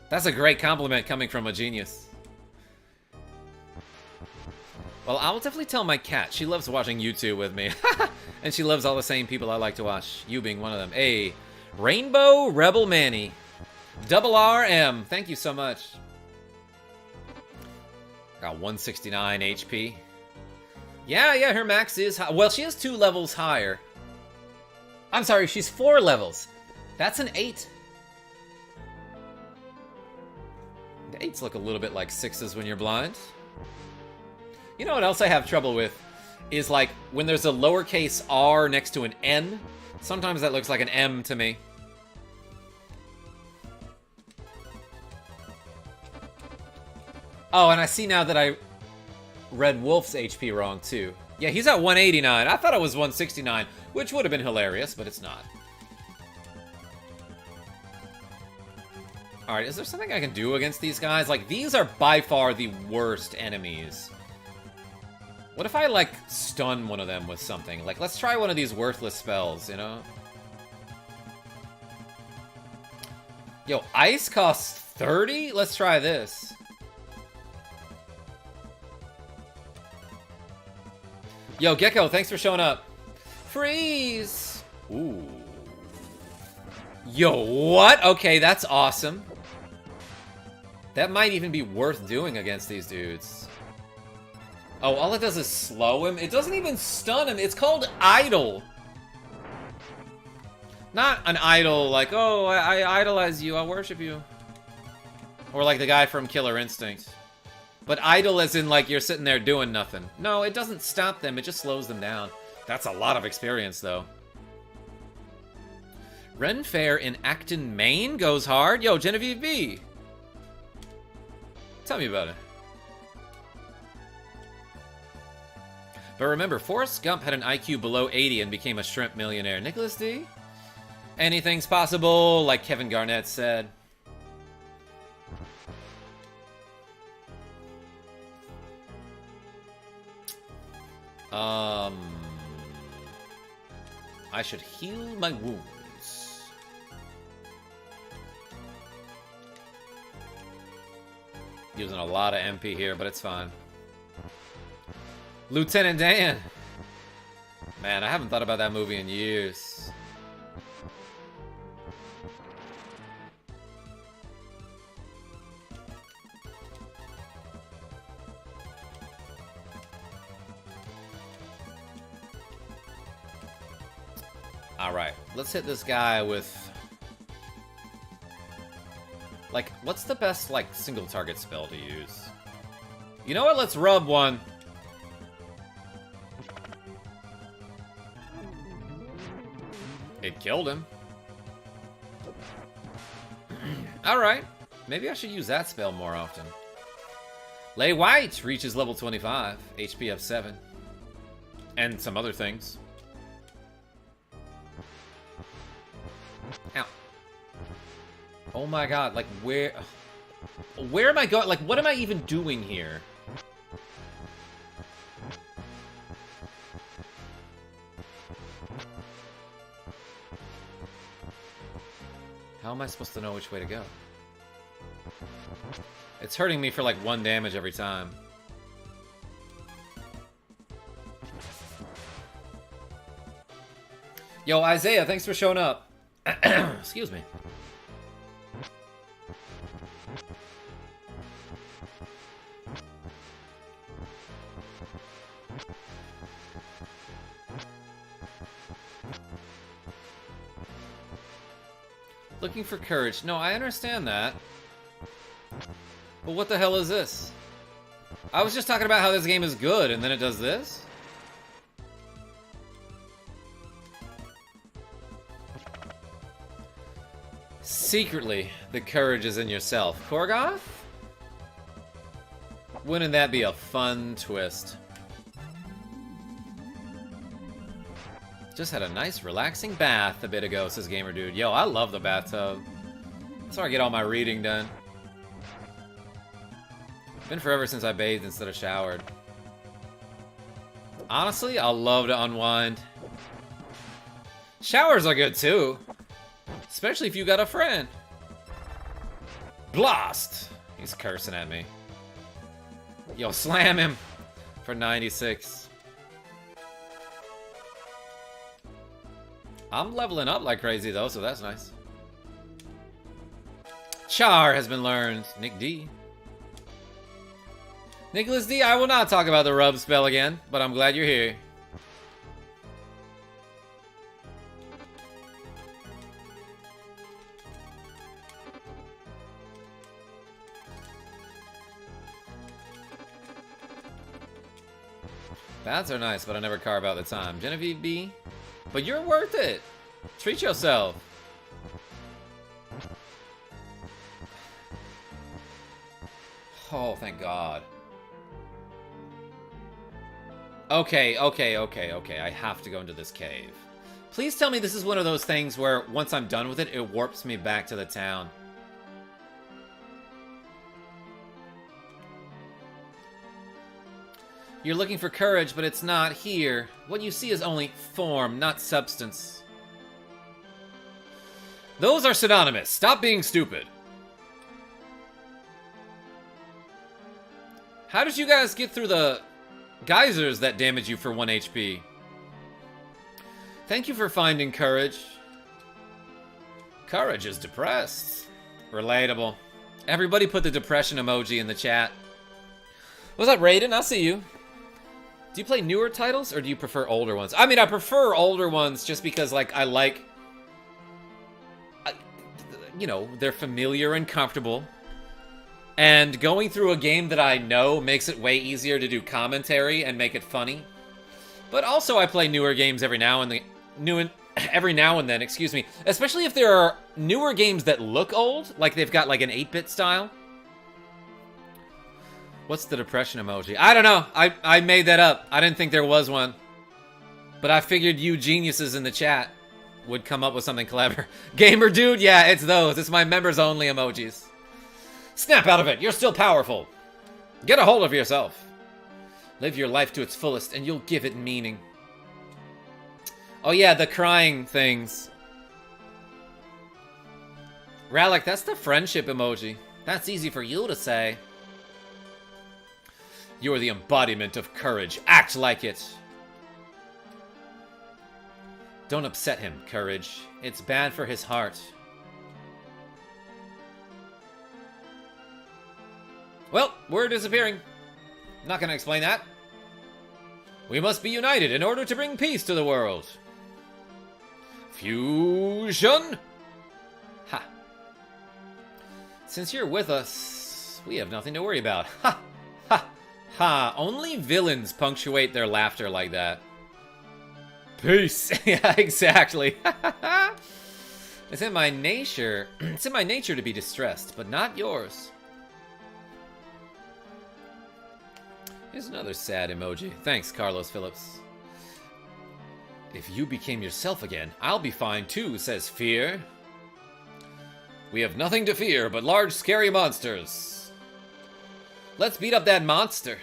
That's a great compliment coming from a genius. Well, I will definitely tell my cat. She loves watching YouTube with me. And she loves all the same people I like to watch. You being one of them. Hey, Rainbow Rebel Manny. Double RM. Thank you so much. Got 169 HP. Yeah, her max is high. Well, she is 2 levels higher. I'm sorry, she's 4 levels. That's an 8. The 8s look a little bit like 6s when you're blind. You know what else I have trouble with? Is like when there's a lowercase r next to an N. Sometimes that looks like an M to me. Oh, and I see now that I read Wolf's HP wrong, too. Yeah, he's at 189. I thought it was 169, which would have been hilarious, but it's not. Alright, is there something I can do against these guys? Like, these are by far the worst enemies. What if I, like, stun one of them with something? Like, let's try one of these worthless spells, you know? Yo, ice costs 30? Let's try this. Yo, Gecko, thanks for showing up. Freeze! Ooh. Yo, what? Okay, that's awesome. That might even be worth doing against these dudes. Oh, all it does is slow him? It doesn't even stun him. It's called idle. Not an idol like, oh, I idolize you, I worship you. Or like the guy from Killer Instinct. But idle as in, like, you're sitting there doing nothing. No, it doesn't stop them, it just slows them down. That's a lot of experience, though. Ren Fair in Acton, Maine goes hard. Yo, Genevieve B. Tell me about it. But remember, Forrest Gump had an IQ below 80 and became a shrimp millionaire. Nicklas D? Anything's possible, like Kevin Garnett said. I should heal my wounds. Using a lot of MP here, but it's fine. Lieutenant Dan! Man, I haven't thought about that movie in years. Alright, let's hit this guy with... Like, what's the best, like, single target spell to use? You know what? Let's rub one. It killed him. Alright. Maybe I should use that spell more often. Lay White reaches level 25. HP of 7. And some other things. Ow. Oh my god, like where am I going? Like what am I even doing here? How am I supposed to know which way to go? It's hurting me for like 1 damage every time. Yo, Isaiah, thanks for showing up. Excuse me. Looking for courage. No, I understand that. But what the hell is this? I was just talking about how this game is good, and then it does this? Secretly, the courage is in yourself. Korgoth? Wouldn't that be a fun twist? Just had a nice relaxing bath a bit ago, says Gamer Dude. Yo, I love the bathtub. That's where I get all my reading done. Been forever since I bathed instead of showered. Honestly, I'll love to unwind. Showers are good too. Especially if you got a friend. Blast! He's cursing at me. Yo, slam him for 96. I'm leveling up like crazy though, so that's nice. Char has been learned. Nick D. Nicklas D, I will not talk about the rub spell again, but I'm glad you're here. Baths are nice, but I never carve out the time. Genevieve B, but you're worth it. Treat yourself. Oh, thank God. Okay. I have to go into this cave. Please tell me this is one of those things where once I'm done with it, it warps me back to the town. You're looking for courage, but it's not here. What you see is only form, not substance. Those are synonymous. Stop being stupid. How did you guys get through the geysers that damage you for 1 HP? Thank you for finding courage. Courage is depressed. Relatable. Everybody put the depression emoji in the chat. What's up, Raiden? I'll see you. Do you play newer titles, or do you prefer older ones? I mean, I prefer older ones just because, like, you know, they're familiar and comfortable. And going through a game that I know makes it way easier to do commentary and make it funny. But also, I play newer games every now and then, excuse me. Especially if there are newer games that look old, like they've got like an 8-bit style. What's the depression emoji? I don't know. I made that up. I didn't think there was one. But I figured you geniuses in the chat would come up with something clever. Gamer Dude? Yeah, it's those. It's my members only emojis. Snap out of it. You're still powerful. Get a hold of yourself. Live your life to its fullest and you'll give it meaning. Oh yeah, the crying things. Ralik, that's the friendship emoji. That's easy for you to say. You are the embodiment of courage. Act like it. Don't upset him, courage. It's bad for his heart. Well, we're disappearing. Not gonna explain that. We must be united in order to bring peace to the world. Fusion? Ha. Since you're with us, we have nothing to worry about. Ha! Ha! Ha! Only villains punctuate their laughter like that. Peace! Yeah, exactly. It's in my nature. It's in my nature to be distressed, but not yours. Here's another sad emoji. Thanks, Carlos Phillips. If you became yourself again, I'll be fine too, says Fear. We have nothing to fear but large, scary monsters. Let's beat up that monster.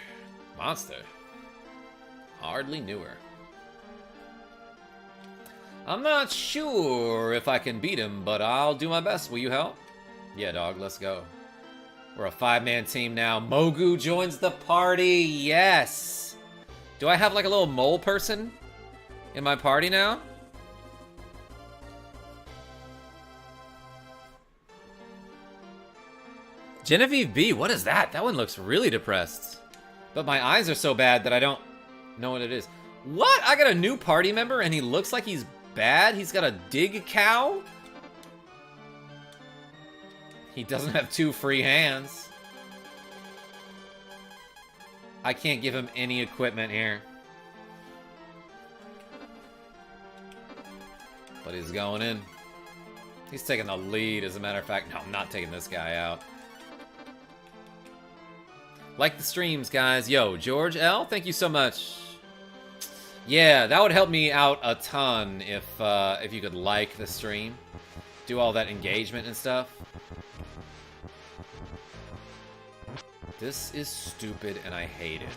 Monster? Hardly knew her. I'm not sure if I can beat him, but I'll do my best. Will you help? Yeah, dog, let's go. We're a 5-man team now. Mogu joins the party. Yes. Do I have like a little mole person in my party now? Genevieve B, what is that? That one looks really depressed. But my eyes are so bad that I don't know what it is. What? I got a new party member and he looks like he's bad? He's got a dig cow? He doesn't have 2 free hands. I can't give him any equipment here. But he's going in. He's taking the lead, as a matter of fact. No, I'm not taking this guy out. Like the streams, guys. Yo, George L, thank you so much. Yeah, that would help me out a ton if you could like the stream. Do all that engagement and stuff. This is stupid and I hate it.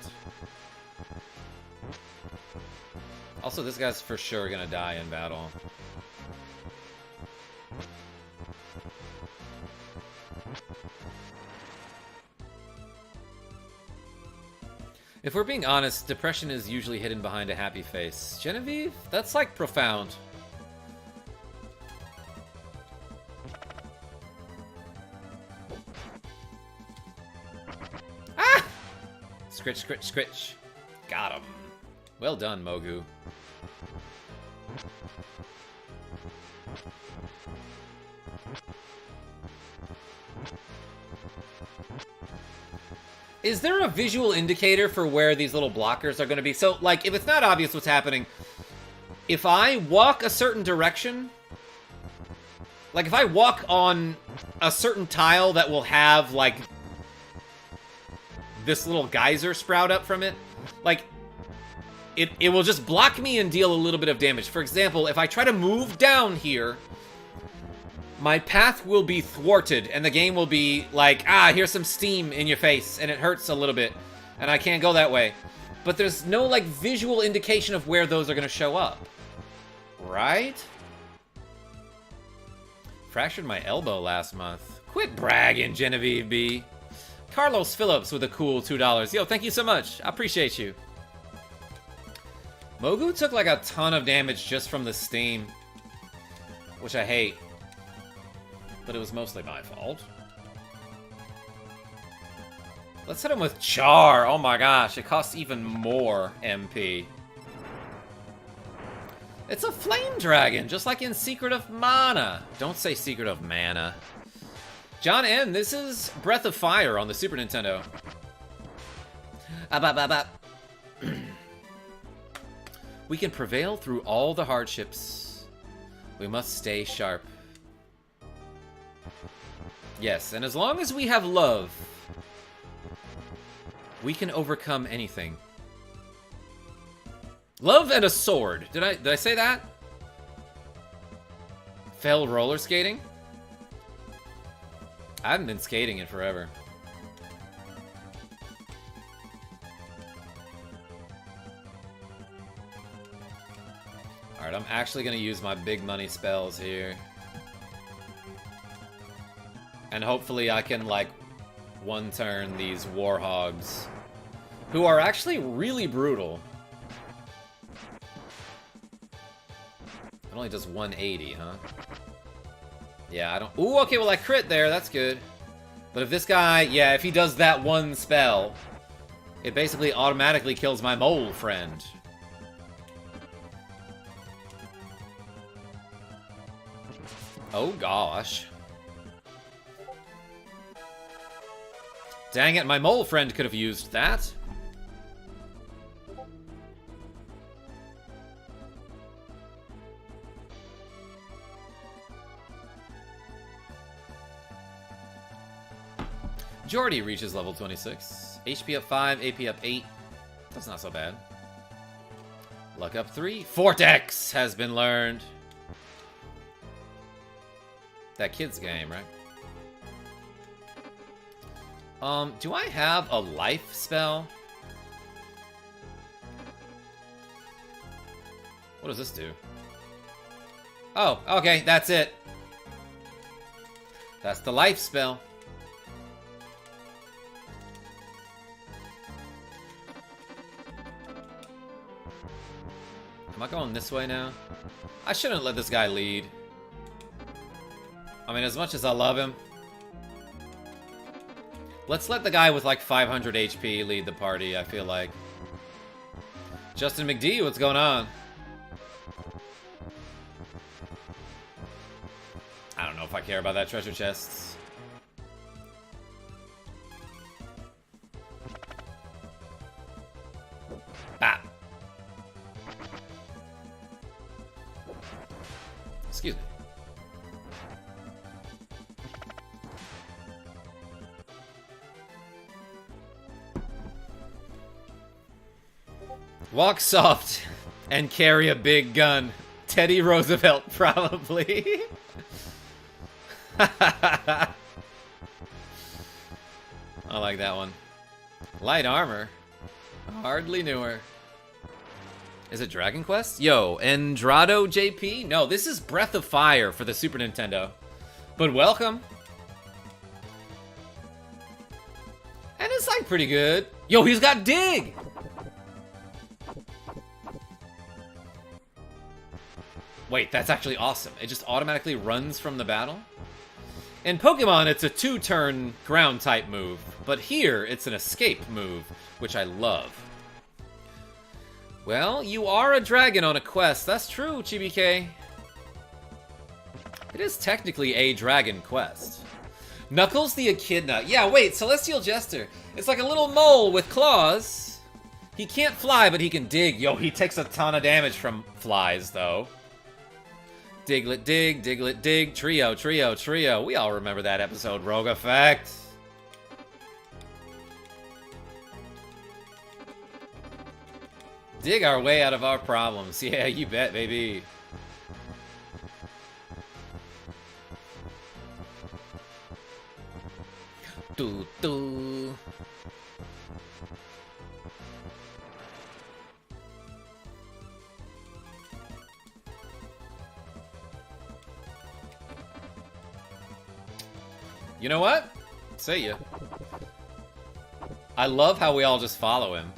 Also, this guy's for sure gonna die in battle. If we're being honest, depression is usually hidden behind a happy face. Genevieve? That's like profound. Ah! Scritch, scritch, scritch. Got him. Well done, Mogu. Is there a visual indicator for where these little blockers are going to be? So, like, if it's not obvious what's happening, if I walk a certain direction, like, if I walk on a certain tile that will have, like, this little geyser sprout up from it, like, it will just block me and deal a little bit of damage. For example, if I try to move down here, my path will be thwarted, and the game will be like, ah, here's some steam in your face, and it hurts a little bit, and I can't go that way. But there's no, like, visual indication of where those are going to show up. Right? Fractured my elbow last month. Quit bragging, Genevieve B. Carlos Phillips with a cool $2. Yo, thank you so much. I appreciate you. Mogu took, like, a ton of damage just from the steam, which I hate. But it was mostly my fault. Let's hit him with Char. Oh my gosh, it costs even more MP. It's a flame dragon, just like in Secret of Mana. Don't say Secret of Mana. John N, this is Breath of Fire on the Super Nintendo. We can prevail through all the hardships. We must stay sharp. Yes, and as long as we have love, we can overcome anything. Love and a sword. Did I say that? Failed roller skating? I haven't been skating in forever. Alright, I'm actually gonna use my big money spells here. And hopefully I can, like, one-turn these warhogs, who are actually really brutal. It only does 180, huh? Yeah, I don't... Ooh, okay, well, I crit there. That's good. But if this guy... Yeah, if he does that one spell, it basically automatically kills my mole friend. Oh, gosh. Dang it, my mole friend could have used that. Jordy reaches level 26. HP up 5, AP up 8. That's not so bad. Luck up 3. Vortex has been learned. That kid's game, right? Do I have a life spell? What does this do? Oh, okay, that's it. That's the life spell. Am I going this way now? I shouldn't let this guy lead. I mean, as much as I love him, let's let the guy with like 500 HP lead the party, I feel like. Justin McD, what's going on? I don't know if I care about that treasure chest. Walk soft and carry a big gun. Teddy Roosevelt, probably. I like that one. Light armor. Hardly knew her. Is it Dragon Quest? Yo, Endrado JP? No, this is Breath of Fire for the Super Nintendo. But welcome. And it's like pretty good. Yo, he's got dig! Wait, that's actually awesome. It just automatically runs from the battle? In Pokemon, it's a 2-turn ground type move, but here it's an escape move, which I love. Well, you are a dragon on a quest. That's true, Chibi-K. It is technically a dragon quest. Knuckles the Echidna. Yeah, wait, Celestial Jester. It's like a little mole with claws. He can't fly, but he can dig. Yo, he takes a ton of damage from flies, though. Diglett dig, Diglett dig, trio, trio, trio. We all remember that episode, RogueEffect. Dig our way out of our problems. Yeah, you bet, baby. Doo doo. You know what? See ya. I love how we all just follow him.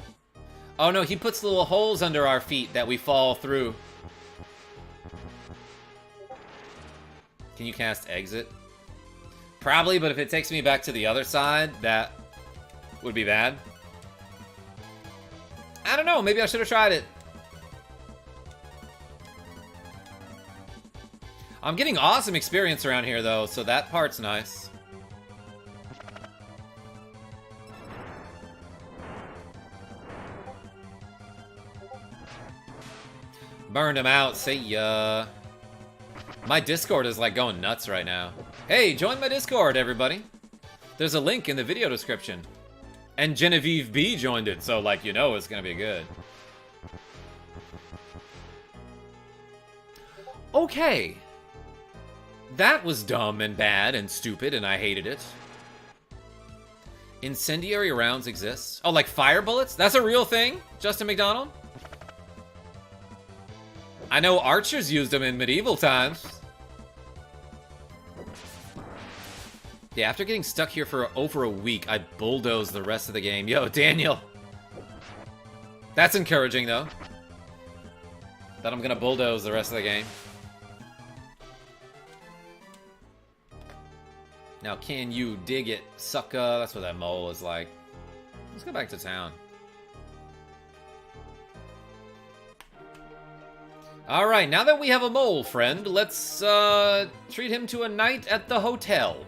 Oh no, he puts little holes under our feet that we fall through. Can you cast exit? Probably, but if it takes me back to the other side, that would be bad. I don't know, maybe I should have tried it. I'm getting awesome experience around here though, so that part's nice. Burned him out, see ya. My Discord is like going nuts right now. Hey, join my Discord, everybody. There's a link in the video description. And Genevieve B joined it, so like, you know it's gonna be good. Okay. That was dumb and bad and stupid and I hated it. Incendiary rounds exist? Oh, like fire bullets? That's a real thing, Justin McDonald? I know archers used them in medieval times. Yeah, after getting stuck here for over a week, I bulldozed the rest of the game. Yo, Daniel. That's encouraging, though. That I'm gonna bulldoze the rest of the game. Now, can you dig it, sucker? That's what that mole is like. Let's go back to town. Alright, now that we have a mole friend, let's treat him to a night at the hotel.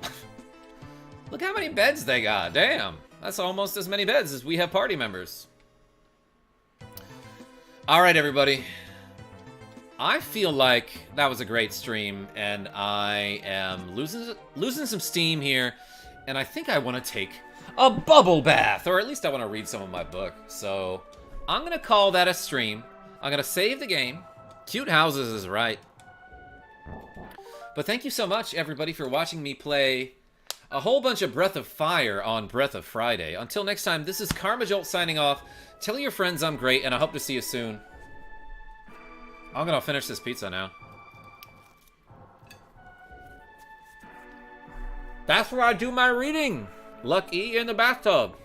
Look how many beds they got. Damn, that's almost as many beds as we have party members. Alright, everybody. I feel like that was a great stream, and I am losing some steam here, and I think I want to take a bubble bath, or at least I want to read some of my book. So I'm going to call that a stream. I'm going to save the game. Cute houses is right. But thank you so much, everybody, for watching me play a whole bunch of Breath of Fire on Breath of Friday. Until next time, this is KarmaJolt signing off. Tell your friends I'm great, and I hope to see you soon. I'm gonna finish this pizza now. That's where I do my reading. Lucky in the bathtub.